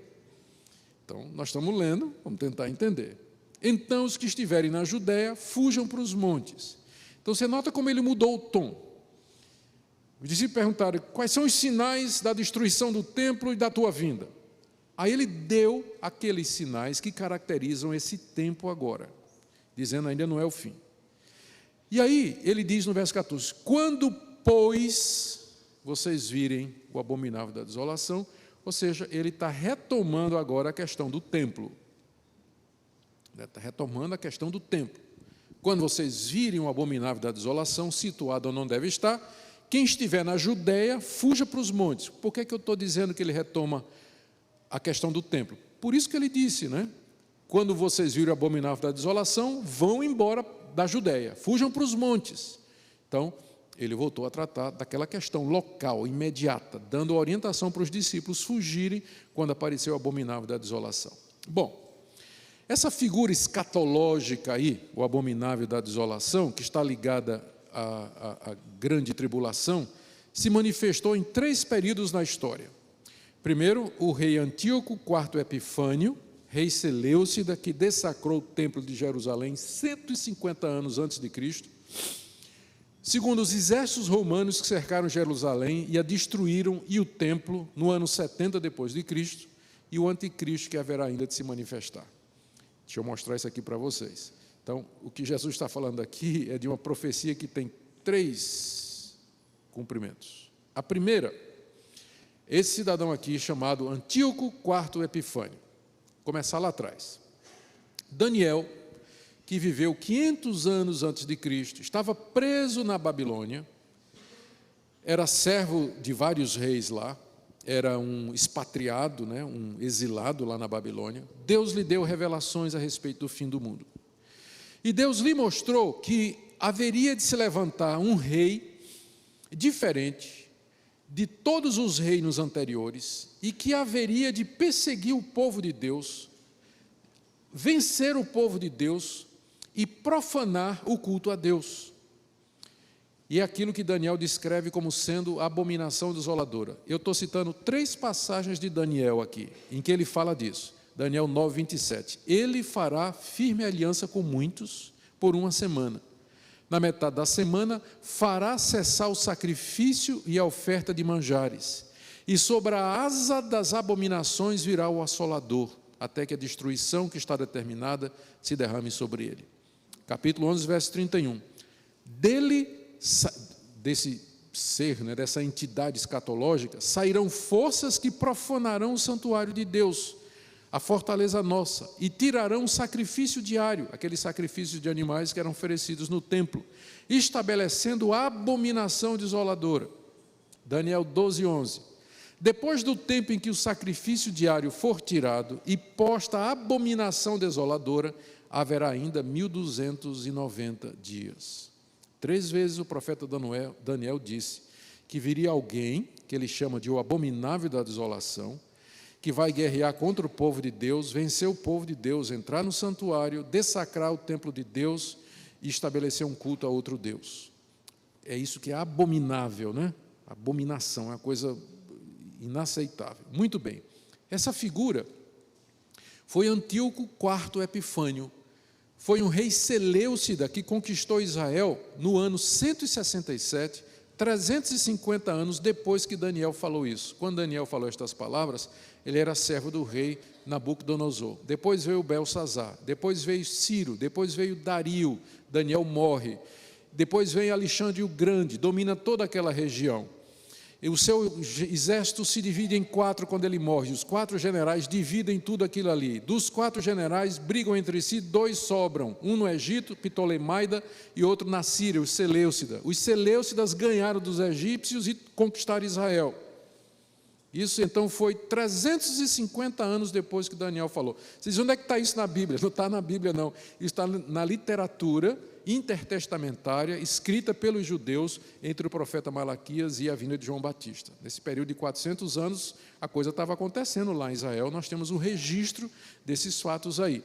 Então, nós estamos lendo, vamos tentar entender. Então, os que estiverem na Judéia, fujam para os montes. Então, você nota como ele mudou o tom. Os discípulos perguntaram, quais são os sinais da destruição do templo e da tua vinda? Aí ele deu aqueles sinais que caracterizam esse tempo agora, dizendo ainda não é o fim. E aí, ele diz no verso 14, quando, pois, vocês virem o abominável da desolação, ou seja, ele está retomando agora a questão do templo. Está retomando a questão do templo. Quando vocês virem o abominável da desolação, situado onde não deve estar, quem estiver na Judéia, fuja para os montes. Por que eu estou dizendo que ele retoma a questão do templo? Por isso que ele disse, né? Quando vocês virem o abominável da desolação, vão embora da Judéia, fujam para os montes. Então, ele voltou a tratar daquela questão local, imediata, dando orientação para os discípulos fugirem quando apareceu o abominável da desolação. Bom, essa figura escatológica aí, o abominável da desolação, que está ligada à grande tribulação, se manifestou em 3 períodos na história. Primeiro, o rei Antíoco IV Epifânio, rei Seleucida, que dessacrou o templo de Jerusalém 150 anos antes de Cristo. Segundo, os exércitos romanos que cercaram Jerusalém e a destruíram e o templo no ano 70 depois de Cristo, e o anticristo que haverá ainda de se manifestar. Deixa eu mostrar isso aqui para vocês. Então, o que Jesus está falando aqui é de uma profecia que tem 3 cumprimentos. A primeira, esse cidadão aqui chamado Antíoco IV Epifânio. Começar lá atrás. Daniel, que viveu 500 anos antes de Cristo, estava preso na Babilônia, era servo de vários reis lá, era um expatriado, né, um exilado lá na Babilônia. Deus lhe deu revelações a respeito do fim do mundo. E Deus lhe mostrou que haveria de se levantar um rei diferente de todos os reinos anteriores e que haveria de perseguir o povo de Deus, vencer o povo de Deus e profanar o culto a Deus. E é aquilo que Daniel descreve como sendo a abominação desoladora. Eu estou citando 3 passagens de Daniel aqui, em que ele fala disso. Daniel 9, 27. Ele fará firme aliança com muitos por 1 semana. Na metade da semana, fará cessar o sacrifício e a oferta de manjares. E sobre a asa das abominações virá o assolador, até que a destruição que está determinada se derrame sobre ele. Capítulo 11, verso 31. Desse ser, né, dessa entidade escatológica, sairão forças que profanarão o santuário de Deus, a fortaleza nossa, e tirarão o sacrifício diário, aqueles sacrifícios de animais que eram oferecidos no templo, estabelecendo a abominação desoladora. Daniel 12, 11. Depois do tempo em que o sacrifício diário for tirado e posta a abominação desoladora, haverá ainda 1290 dias. 3 vezes o profeta Daniel disse que viria alguém, que ele chama de o abominável da desolação, que vai guerrear contra o povo de Deus, vencer o povo de Deus, entrar no santuário, dessacrar o templo de Deus e estabelecer um culto a outro Deus. É isso que é abominável, né? Abominação, é uma coisa inaceitável. Muito bem. Essa figura foi Antíoco IV Epifânio. Foi um rei Seleucida que conquistou Israel no ano 167, 350 anos depois que Daniel falou isso. Quando Daniel falou estas palavras, ele era servo do rei Nabucodonosor. Depois veio Belsazar, depois veio Ciro, depois veio Dario, Daniel morre. Depois vem Alexandre o Grande, domina toda aquela região. E o seu exército se divide em 4 quando ele morre. Os 4 generais dividem tudo aquilo ali. Dos 4 generais, brigam entre si, 2 sobram. Um no Egito, Ptolemaida, e outro na Síria, os Seleucidas. Os Seleucidas ganharam dos egípcios e conquistaram Israel. Isso então foi 350 anos depois que Daniel falou. Vocês dizem, onde é que está isso na Bíblia? Não está na Bíblia, não. Isso está na literatura intertestamentária escrita pelos judeus entre o profeta Malaquias e a vinda de João Batista. Nesse período de 400 anos, a coisa estava acontecendo lá em Israel. Nós temos um registro desses fatos aí.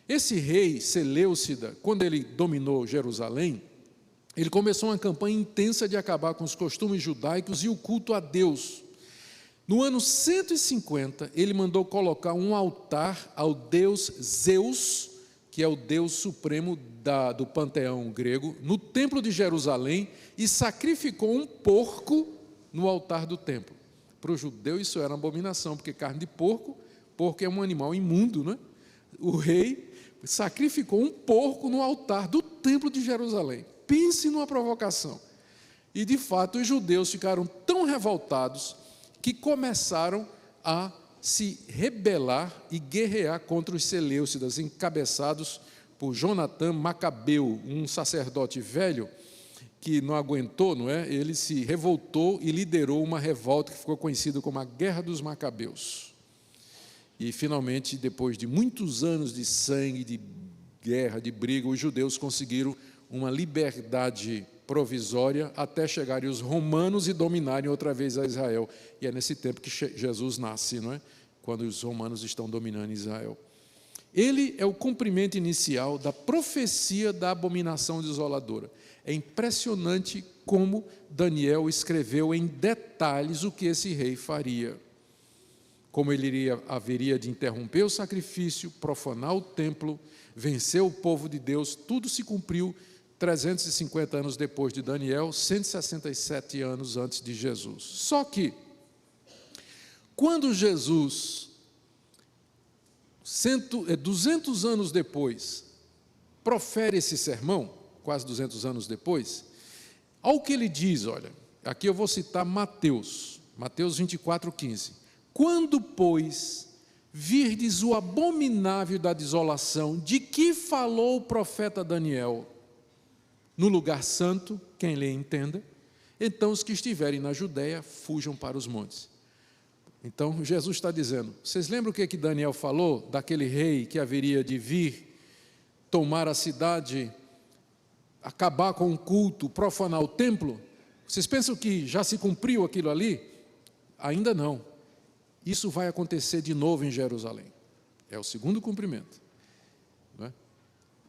Esse rei Seleucida, quando ele dominou Jerusalém, ele começou uma campanha intensa de acabar com os costumes judaicos e o culto a Deus. No ano 150, ele mandou colocar um altar ao deus Zeus, que é o deus supremo do panteão grego, no templo de Jerusalém, e sacrificou um porco no altar do templo. Para o judeu isso era uma abominação, porque carne de porco é um animal imundo, né? O rei sacrificou um porco no altar do templo de Jerusalém. Pense numa provocação. E de fato os judeus ficaram tão revoltados que começaram a se rebelar e guerrear contra os Seleucidas, encabeçados por Jonatã Macabeu, um sacerdote velho que não aguentou, não é? Ele se revoltou e liderou uma revolta que ficou conhecida como a Guerra dos Macabeus. E finalmente, depois de muitos anos de sangue, de guerra, de briga, os judeus conseguiram uma liberdade provisória até chegarem os romanos e dominarem outra vez a Israel. E é nesse tempo que Jesus nasce, não é? Quando os romanos estão dominando Israel. Ele é o cumprimento inicial da profecia da abominação desoladora. É impressionante como Daniel escreveu em detalhes o que esse rei faria. Como ele haveria de interromper o sacrifício, profanar o templo, vencer o povo de Deus. Tudo se cumpriu 350 anos depois de Daniel, 167 anos antes de Jesus. Só que, quando Jesus, 200 anos depois, profere esse sermão, quase 200 anos depois, ao que ele diz, olha, aqui eu vou citar Mateus 24, 15. Quando, pois, virdes o abominável da desolação, de que falou o profeta Daniel, no lugar santo, quem lê entenda, então os que estiverem na Judéia fujam para os montes. Então, Jesus está dizendo, vocês lembram o que Daniel falou daquele rei que haveria de vir, tomar a cidade, acabar com o culto, profanar o templo? Vocês pensam que já se cumpriu aquilo ali? Ainda não. Isso vai acontecer de novo em Jerusalém. É o segundo cumprimento. Não é?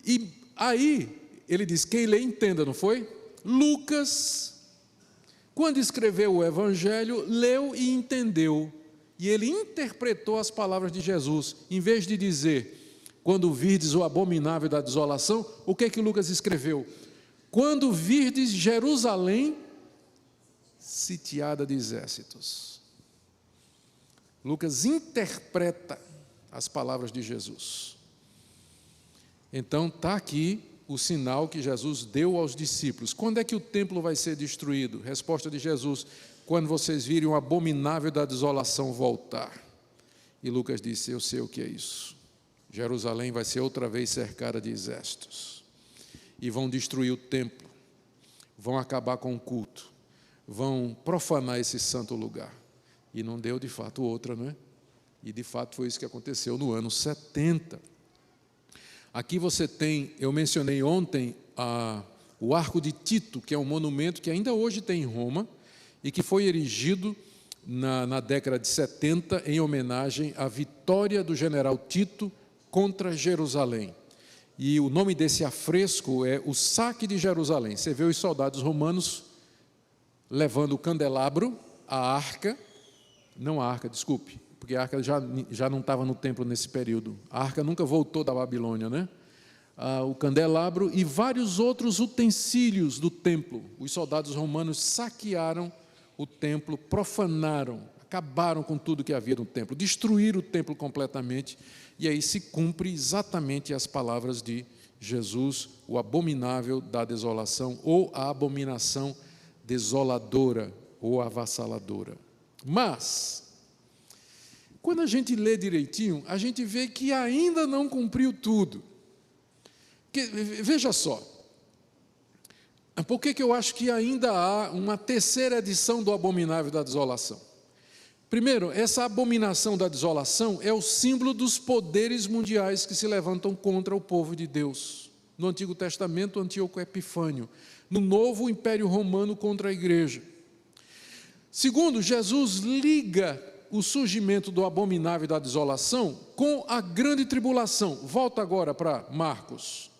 E aí, ele diz, quem lê entenda, não foi? Lucas, quando escreveu o Evangelho, leu e entendeu. E ele interpretou as palavras de Jesus. Em vez de dizer, quando virdes o abominável da desolação, o que é que Lucas escreveu? Quando virdes Jerusalém sitiada de exércitos. Lucas interpreta as palavras de Jesus. Então está aqui o sinal que Jesus deu aos discípulos. Quando é que o templo vai ser destruído? Resposta de Jesus, quando vocês virem o abominável da desolação voltar. E Lucas disse, eu sei o que é isso. Jerusalém vai ser outra vez cercada de exércitos. E vão destruir o templo. Vão acabar com o culto. Vão profanar esse santo lugar. E não deu de fato outra, não é? E de fato foi isso que aconteceu no ano 70. Aqui você tem, eu mencionei ontem, o Arco de Tito, que é um monumento que ainda hoje tem em Roma, e que foi erigido na década de 70 em homenagem à vitória do general Tito contra Jerusalém. E o nome desse afresco é o Saque de Jerusalém. Você vê os soldados romanos levando o candelabro, a arca, não a arca, desculpe, porque a arca já não estava no templo nesse período. A arca nunca voltou da Babilônia, né? O candelabro e vários outros utensílios do templo. Os soldados romanos saquearam o templo, profanaram, acabaram com tudo que havia no templo, destruíram o templo completamente, e aí se cumpre exatamente as palavras de Jesus, o abominável da desolação, ou a abominação desoladora, ou avassaladora. Mas, quando a gente lê direitinho, a gente vê que ainda não cumpriu tudo. Veja só, por que eu acho que ainda há uma terceira edição do abominável da desolação? Primeiro, essa abominação da desolação é o símbolo dos poderes mundiais que se levantam contra o povo de Deus. No Antigo Testamento, Antíoco Epifânio. No Novo, o Império Romano contra a Igreja. Segundo, Jesus liga o surgimento do abominável da desolação com a grande tribulação. Volta agora para Marcos.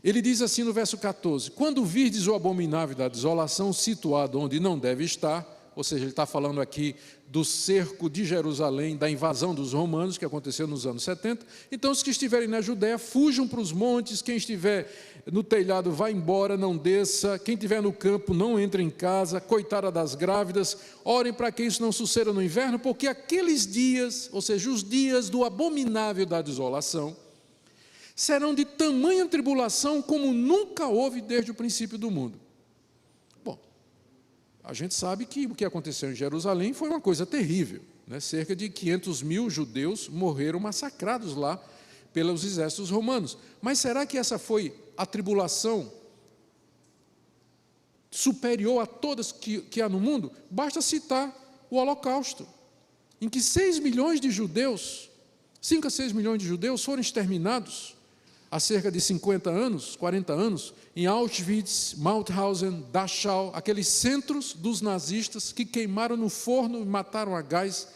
Ele diz assim no verso 14, quando virdes o abominável da desolação situado onde não deve estar, ou seja, ele está falando aqui do cerco de Jerusalém, da invasão dos romanos, que aconteceu nos anos 70, então os que estiverem na Judéia, fujam para os montes, quem estiver no telhado, vá embora, não desça, quem estiver no campo, não entre em casa, coitada das grávidas, orem para que isso não suceda no inverno, porque aqueles dias, ou seja, os dias do abominável da desolação, serão de tamanha tribulação como nunca houve desde o princípio do mundo. Bom, a gente sabe que o que aconteceu em Jerusalém foi uma coisa terrível, né? Cerca de 500 mil judeus morreram massacrados lá pelos exércitos romanos. Mas será que essa foi a tribulação superior a todas que há no mundo? Basta citar o Holocausto, em que 6 milhões de judeus, 5 a 6 milhões de judeus foram exterminados há cerca de 50 anos, 40 anos, em Auschwitz, Mauthausen, Dachau, aqueles centros dos nazistas que queimaram no forno e mataram a gás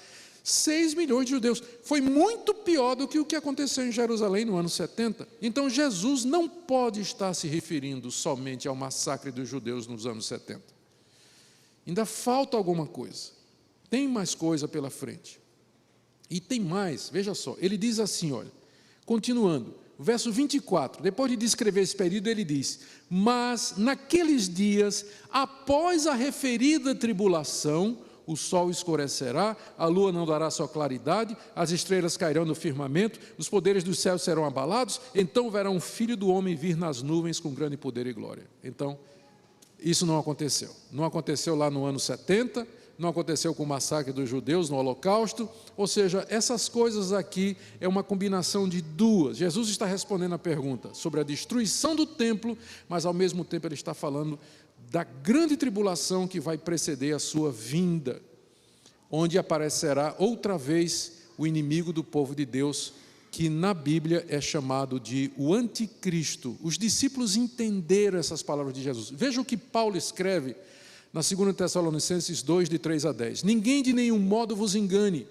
6 milhões de judeus. Foi muito pior do que o que aconteceu em Jerusalém no ano 70. Então Jesus não pode estar se referindo somente ao massacre dos judeus nos anos 70. Ainda falta alguma coisa. Tem mais coisa pela frente. E tem mais, veja só, ele diz assim, olha, continuando, verso 24, depois de descrever esse período, ele diz, mas naqueles dias, após a referida tribulação, o sol escurecerá, a lua não dará sua claridade, as estrelas cairão no firmamento, os poderes dos céus serão abalados, então verá um filho do homem vir nas nuvens com grande poder e glória. Então, isso não aconteceu. Não aconteceu lá no ano 70, não aconteceu com o massacre dos judeus no Holocausto, ou seja, essas coisas aqui é uma combinação de duas. Jesus está respondendo a pergunta sobre a destruição do templo, mas ao mesmo tempo ele está falando da grande tribulação que vai preceder a sua vinda. onde aparecerá outra vez o inimigo do povo de Deus, que na Bíblia é chamado de o anticristo. Os discípulos entenderam essas palavras de Jesus. Veja o que Paulo escreve na 2 Tessalonicenses 2, de 3 a 10. Ninguém de nenhum modo vos engane,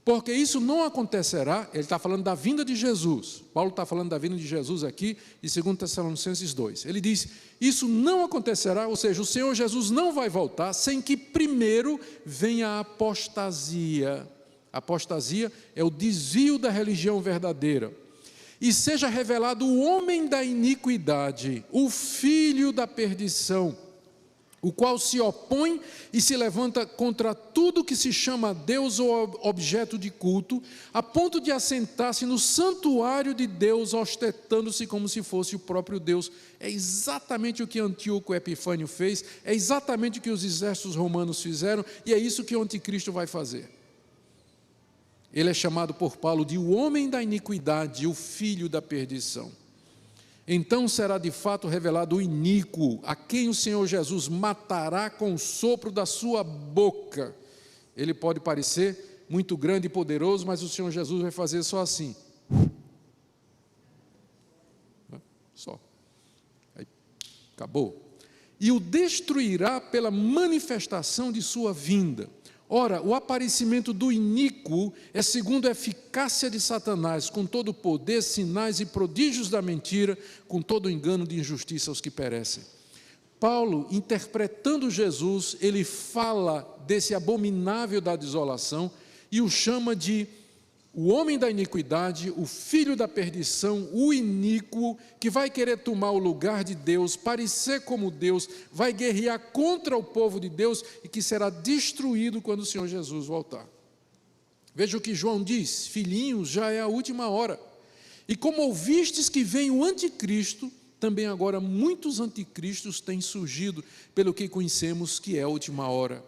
porque isso não acontecerá. Ele está falando da vinda de Jesus. Paulo está falando da vinda de Jesus aqui, em 2 Tessalonicenses 2. Ele diz, isso não acontecerá, ou seja, o Senhor Jesus não vai voltar, sem que primeiro venha a apostasia. Apostasia é o desvio da religião verdadeira. E seja revelado o homem da iniquidade, o filho da perdição, o qual se opõe e se levanta contra tudo que se chama Deus ou objeto de culto, a ponto de assentar-se no santuário de Deus, ostentando-se como se fosse o próprio Deus. É exatamente o que Antíoco Epifânio fez, é exatamente o que os exércitos romanos fizeram, e é isso que o anticristo vai fazer. Ele é chamado por Paulo de o homem da iniquidade, o filho da perdição. Então será de fato revelado o iníquo, a quem o Senhor Jesus matará com o sopro da sua boca. Ele pode parecer muito grande e poderoso, mas o Senhor Jesus vai fazer só assim. Só. Aí, acabou. E o destruirá pela manifestação de sua vinda. Ora, o aparecimento do iníquo é segundo a eficácia de Satanás, com todo o poder, sinais e prodígios da mentira, com todo o engano de injustiça aos que perecem. Paulo, interpretando Jesus, ele fala desse abominável da desolação e o chama de o homem da iniquidade, o filho da perdição, o iníquo, que vai querer tomar o lugar de Deus, parecer como Deus, vai guerrear contra o povo de Deus e que será destruído quando o Senhor Jesus voltar. Veja o que João diz, filhinhos, já é a última hora. E como ouvistes que vem o anticristo, também agora muitos anticristos têm surgido, pelo que conhecemos que é a última hora.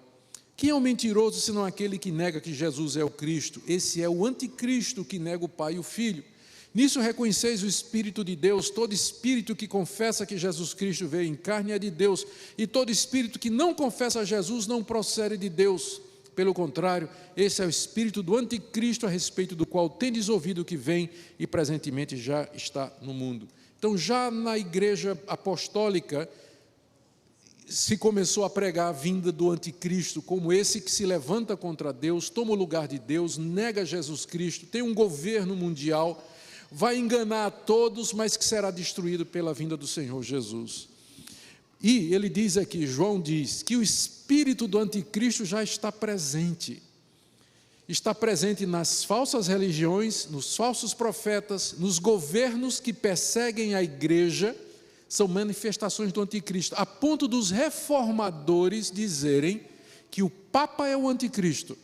Quem é o mentiroso, senão aquele que nega que Jesus é o Cristo? Esse é o anticristo que nega o Pai e o Filho. Nisso reconheceis o Espírito de Deus, todo espírito que confessa que Jesus Cristo veio em carne é de Deus, e todo espírito que não confessa Jesus não procede de Deus. Pelo contrário, esse é o espírito do anticristo, a respeito do qual tendes ouvido que vem e presentemente já está no mundo. Então, já na igreja apostólica, se começou a pregar a vinda do anticristo, como esse que se levanta contra Deus, toma o lugar de Deus, nega Jesus Cristo, tem um governo mundial, vai enganar a todos, mas que será destruído pela vinda do Senhor Jesus. E ele diz aqui, João diz, que o espírito do anticristo já está presente nas falsas religiões, nos falsos profetas, nos governos que perseguem a igreja. São manifestações do anticristo, a ponto dos reformadores dizerem que o Papa é o anticristo.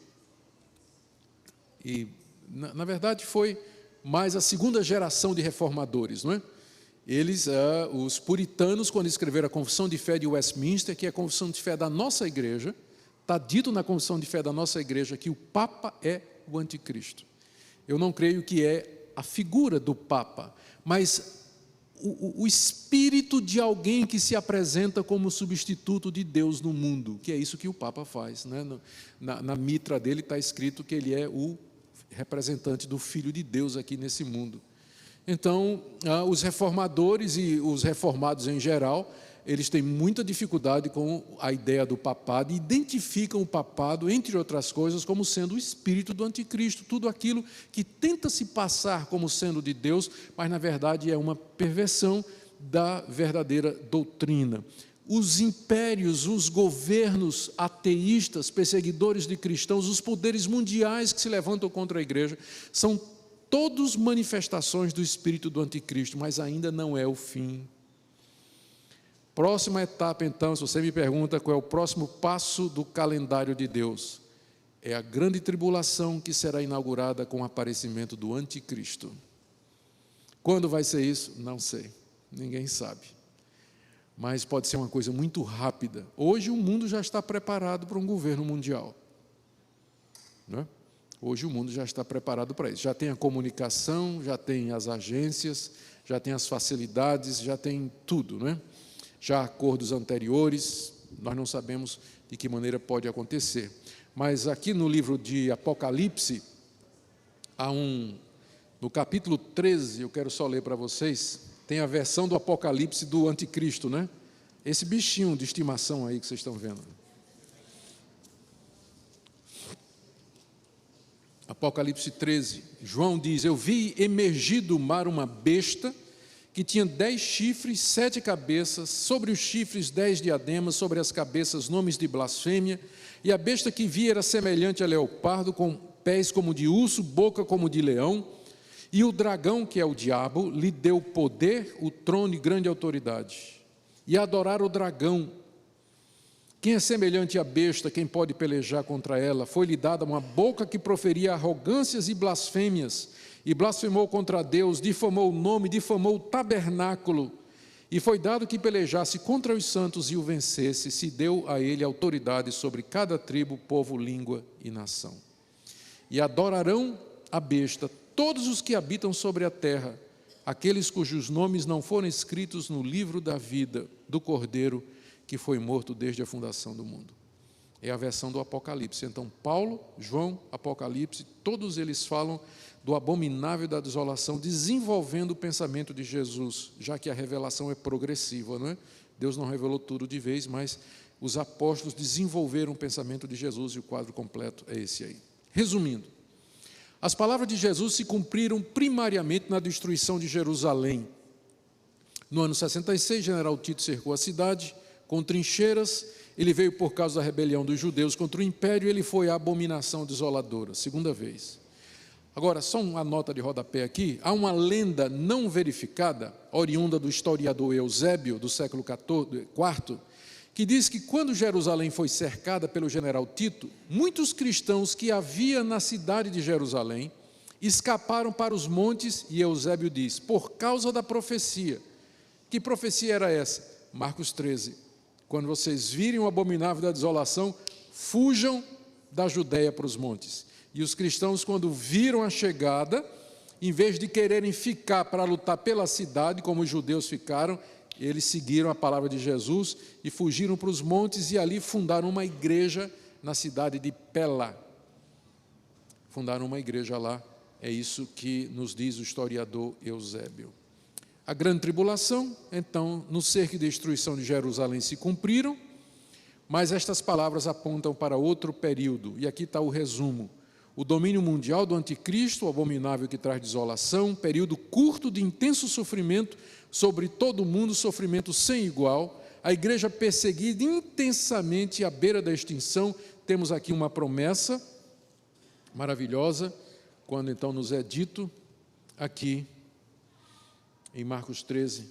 E, na verdade, foi mais a segunda geração de reformadores, não é? Eles, os puritanos, quando escreveram a Confissão de Fé de Westminster, que é a Confissão de Fé da nossa igreja, está dito na Confissão de Fé da nossa igreja que o Papa é o anticristo. Eu não creio que é a figura do Papa, mas o espírito de alguém que se apresenta como substituto de Deus no mundo, que é isso que o Papa faz, né? Na mitra dele está escrito que ele é o representante do Filho de Deus aqui nesse mundo. Então, os reformadores e os reformados em geral, eles têm muita dificuldade com a ideia do papado, e identificam o papado, entre outras coisas, como sendo o espírito do anticristo, tudo aquilo que tenta se passar como sendo de Deus, mas na verdade é uma perversão da verdadeira doutrina. Os impérios, os governos ateístas, perseguidores de cristãos, os poderes mundiais que se levantam contra a igreja, são todos manifestações do espírito do anticristo, mas ainda não é o fim. Próxima etapa, então, se você me pergunta qual é o próximo passo do calendário de Deus, é a grande tribulação que será inaugurada com o aparecimento do anticristo. Quando vai ser isso? Não sei, ninguém sabe. Mas pode ser uma coisa muito rápida. Hoje o mundo já está preparado para um governo mundial, não é? Hoje o mundo já está preparado para isso. Já tem a comunicação, já tem as agências, já tem as facilidades, já tem tudo, não é? Já há acordos anteriores, nós não sabemos de que maneira pode acontecer. mas aqui no livro de Apocalipse, no capítulo 13, eu quero só ler para vocês, tem a versão do Apocalipse do anticristo, né? Esse bichinho de estimação aí que vocês estão vendo. Apocalipse 13, João diz: eu vi emergir do mar uma besta que tinha 10 chifres, 7 cabeças, sobre os chifres 10 diademas, sobre as cabeças nomes de blasfêmia, e a besta que vi era semelhante a leopardo, com pés como de urso, boca como de leão, e o dragão, que é o diabo, lhe deu poder, o trono e grande autoridade, e adorar o dragão. Quem é semelhante à besta, quem pode pelejar contra ela? Foi-lhe dada uma boca que proferia arrogâncias e blasfêmias, e blasfemou contra Deus, difamou o nome, difamou o tabernáculo, e foi dado que pelejasse contra os santos e o vencesse, se deu a ele autoridade sobre cada tribo, povo, língua e nação. E adorarão a besta todos os que habitam sobre a terra, aqueles cujos nomes não foram escritos no livro da vida do Cordeiro, que foi morto desde a fundação do mundo. É a versão do Apocalipse. Então, Paulo, João, Apocalipse, todos eles falam do abominável da desolação, desenvolvendo o pensamento de Jesus, já que a revelação é progressiva, não é? Deus não revelou tudo de vez, mas os apóstolos desenvolveram o pensamento de Jesus e o quadro completo é esse aí. Resumindo, as palavras de Jesus se cumpriram primariamente na destruição de Jerusalém. No ano 66, general Tito cercou a cidade com trincheiras. Ele veio por causa da rebelião dos judeus contra o império, ele foi a abominação desoladora, segunda vez. Agora, só uma nota de rodapé aqui, há uma lenda não verificada, oriunda do historiador Eusébio, do século IV, que diz que quando Jerusalém foi cercada pelo general Tito, muitos cristãos que havia na cidade de Jerusalém escaparam para os montes, e Eusébio diz, por causa da profecia. Que profecia era essa? Marcos 13. Quando vocês virem o abominável da desolação, fujam da Judéia para os montes. E os cristãos, quando viram a chegada, em vez de quererem ficar para lutar pela cidade, como os judeus ficaram, eles seguiram a palavra de Jesus e fugiram para os montes e ali fundaram uma igreja na cidade de Pela. Fundaram uma igreja lá, é isso que nos diz o historiador Eusébio. A grande tribulação, então, no cerco e destruição de Jerusalém se cumpriram, mas estas palavras apontam para outro período, e aqui está o resumo. O domínio mundial do anticristo, o abominável que traz desolação, período curto de intenso sofrimento sobre todo o mundo, sofrimento sem igual, a igreja perseguida intensamente à beira da extinção. Temos aqui uma promessa maravilhosa, quando então nos é dito aqui, em Marcos 13,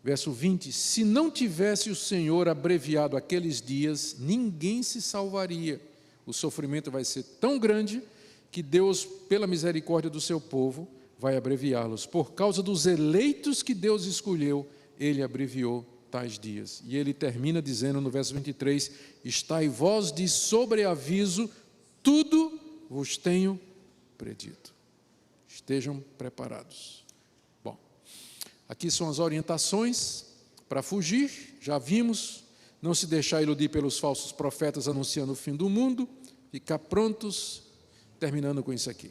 verso 20, se não tivesse o Senhor abreviado aqueles dias, ninguém se salvaria. O sofrimento vai ser tão grande que Deus, pela misericórdia do seu povo, vai abreviá-los. Por causa dos eleitos que Deus escolheu, ele abreviou tais dias. E ele termina dizendo no verso 23, estai vós de sobreaviso, tudo vos tenho predito. Estejam preparados. Bom, aqui são as orientações para fugir, já vimos. Não se deixar iludir pelos falsos profetas anunciando o fim do mundo, ficar prontos, terminando com isso aqui.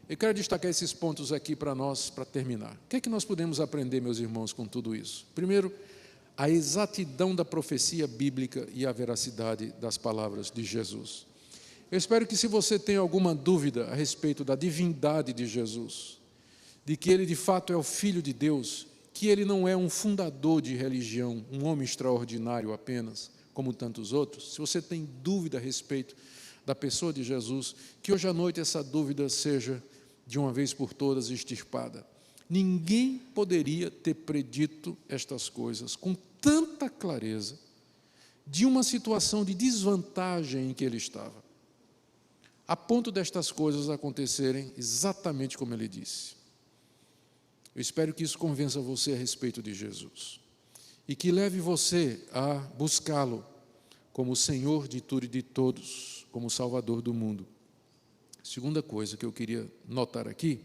Eu quero destacar esses pontos aqui para nós, para terminar. O que é que nós podemos aprender, meus irmãos, com tudo isso? Primeiro, a exatidão da profecia bíblica e a veracidade das palavras de Jesus. Eu espero que, se você tem alguma dúvida a respeito da divindade de Jesus, de que ele de fato é o Filho de Deus, que ele não é um fundador de religião, um homem extraordinário apenas, como tantos outros, se você tem dúvida a respeito da pessoa de Jesus, que hoje à noite essa dúvida seja, de uma vez por todas, extirpada. Ninguém poderia ter predito estas coisas com tanta clareza, de uma situação de desvantagem em que ele estava, a ponto destas coisas acontecerem exatamente como ele disse. Eu espero que isso convença você a respeito de Jesus e que leve você a buscá-lo como Senhor de tudo e de todos, como Salvador do mundo. Segunda coisa que eu queria notar aqui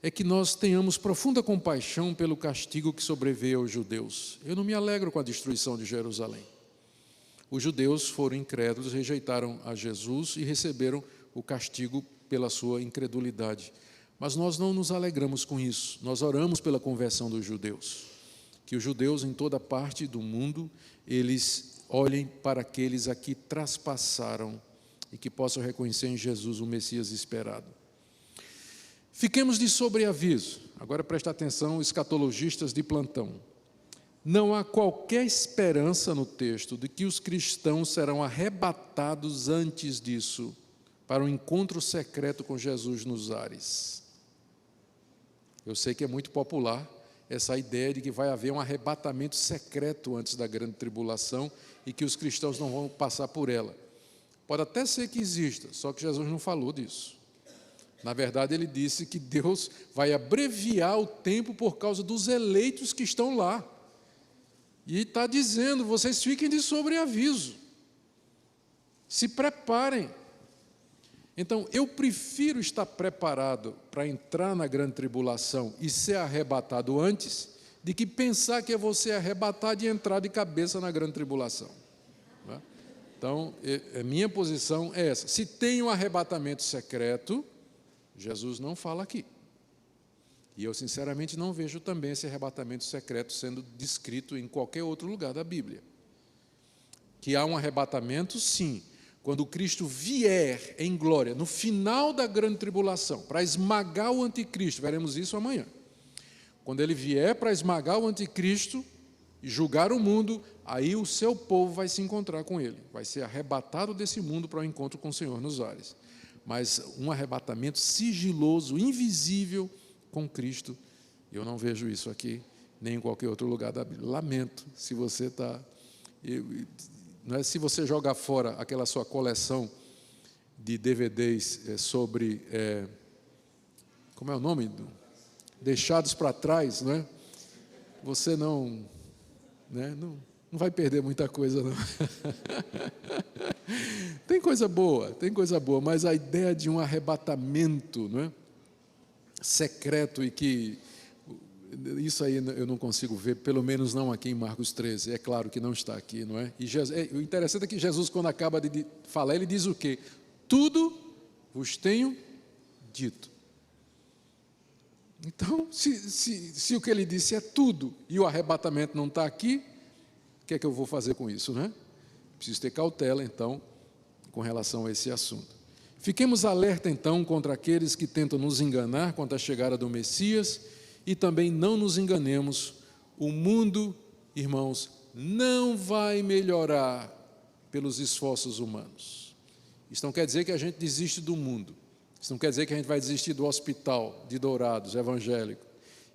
é que nós tenhamos profunda compaixão pelo castigo que sobreveio aos judeus. Eu não me alegro com a destruição de Jerusalém. Os judeus foram incrédulos, rejeitaram a Jesus e receberam o castigo pela sua incredulidade. Mas nós não nos alegramos com isso. Nós oramos pela conversão dos judeus. Que os judeus em toda parte do mundo, eles olhem para aqueles a que traspassaram e que possam reconhecer em Jesus o Messias esperado. Fiquemos de sobreaviso. Agora presta atenção, escatologistas de plantão. Não há qualquer esperança no texto de que os cristãos serão arrebatados antes disso para um encontro secreto com Jesus nos ares. Eu sei que é muito popular essa ideia de que vai haver um arrebatamento secreto antes da grande tribulação e que os cristãos não vão passar por ela. Pode até ser que exista, só que Jesus não falou disso. Na verdade, ele disse que Deus vai abreviar o tempo por causa dos eleitos que estão lá. E está dizendo, vocês fiquem de sobreaviso. Se preparem. Então, eu prefiro estar preparado para entrar na grande tribulação e ser arrebatado antes, de que pensar que é você arrebatado e entrar de cabeça na grande tribulação. Né? Então, a minha posição é essa. Se tem um arrebatamento secreto, Jesus não fala aqui. E eu, sinceramente, não vejo também esse arrebatamento secreto sendo descrito em qualquer outro lugar da Bíblia. Que há um arrebatamento, sim, quando Cristo vier em glória, no final da grande tribulação, para esmagar o anticristo, veremos isso amanhã. Quando ele vier para esmagar o anticristo e julgar o mundo, aí o seu povo vai se encontrar com ele, vai ser arrebatado desse mundo para o encontro com o Senhor nos ares. Mas um arrebatamento sigiloso, invisível com Cristo, eu não vejo isso aqui, nem em qualquer outro lugar da Bíblia. Lamento se você está... Não é, se você jogar fora aquela sua coleção de DVDs sobre, como é o nome? Deixados para trás, não é? Você não vai perder muita coisa, não. Tem coisa boa, mas a ideia de um arrebatamento, não é? Secreto e que... Isso aí eu não consigo ver, pelo menos não aqui em Marcos 13. É claro que não está aqui, não é? E o interessante é que Jesus, quando acaba de falar, ele diz o quê? Tudo vos tenho dito. Então, se o que ele disse é tudo e o arrebatamento não está aqui, o que é que eu vou fazer com isso, né? Preciso ter cautela, então, com relação a esse assunto. Fiquemos alerta, então, contra aqueles que tentam nos enganar quanto à chegada do Messias. E também não nos enganemos, o mundo, irmãos, não vai melhorar pelos esforços humanos. Isso não quer dizer que a gente desiste do mundo. Isso não quer dizer que a gente vai desistir do hospital de Dourados, evangélico.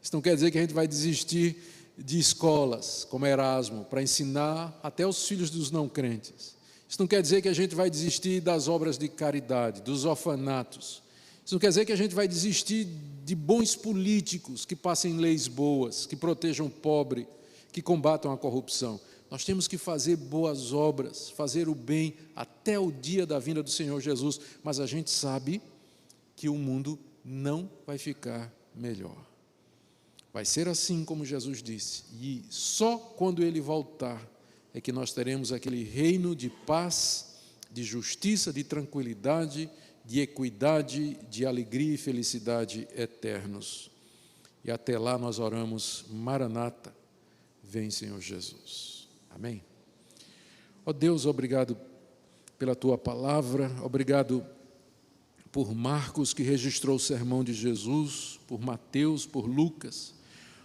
Isso não quer dizer que a gente vai desistir de escolas como Erasmo, para ensinar até os filhos dos não crentes. Isso não quer dizer que a gente vai desistir das obras de caridade, dos orfanatos. Isso não quer dizer que a gente vai desistir de bons políticos que passem leis boas, que protejam o pobre, que combatam a corrupção. Nós temos que fazer boas obras, fazer o bem até o dia da vinda do Senhor Jesus, mas a gente sabe que o mundo não vai ficar melhor. Vai ser assim como Jesus disse, e só quando Ele voltar é que nós teremos aquele reino de paz, de justiça, de tranquilidade, de equidade, de alegria e felicidade eternos. E até lá nós oramos, Maranata, vem Senhor Jesus. Amém? Ó Deus, obrigado pela Tua palavra, obrigado por Marcos, que registrou o sermão de Jesus, por Mateus, por Lucas.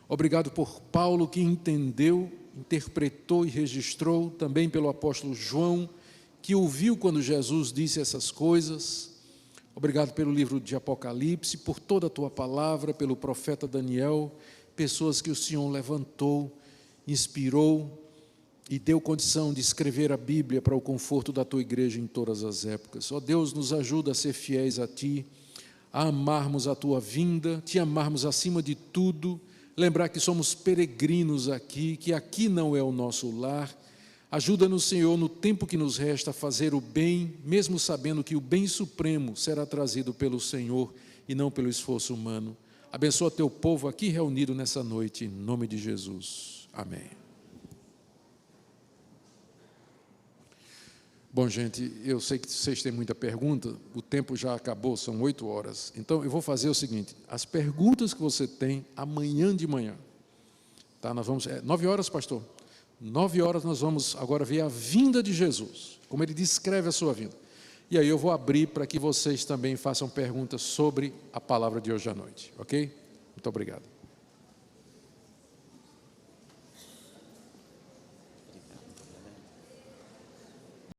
Obrigado por Paulo, que entendeu, interpretou e registrou, também pelo apóstolo João, que ouviu quando Jesus disse essas coisas. Obrigado pelo livro de Apocalipse, por toda a Tua palavra, pelo profeta Daniel, pessoas que o Senhor levantou, inspirou e deu condição de escrever a Bíblia para o conforto da Tua igreja em todas as épocas. Ó Deus, nos ajuda a ser fiéis a Ti, a amarmos a Tua vinda, Te amarmos acima de tudo, lembrar que somos peregrinos aqui, que aqui não é o nosso lar. Ajuda-nos, Senhor, no tempo que nos resta a fazer o bem, mesmo sabendo que o bem supremo será trazido pelo Senhor e não pelo esforço humano. Abençoa Teu povo aqui reunido nessa noite, em nome de Jesus. Amém. Bom, gente, eu sei que vocês têm muita pergunta, o tempo já acabou, são 8 horas. Então, eu vou fazer o seguinte, as perguntas que você tem, amanhã de manhã, tá? Nós vamos, 9 horas, pastor? 9 horas nós vamos agora ver a vinda de Jesus, como ele descreve a sua vinda. E aí eu vou abrir para que vocês também façam perguntas sobre a palavra de hoje à noite, ok? Muito obrigado.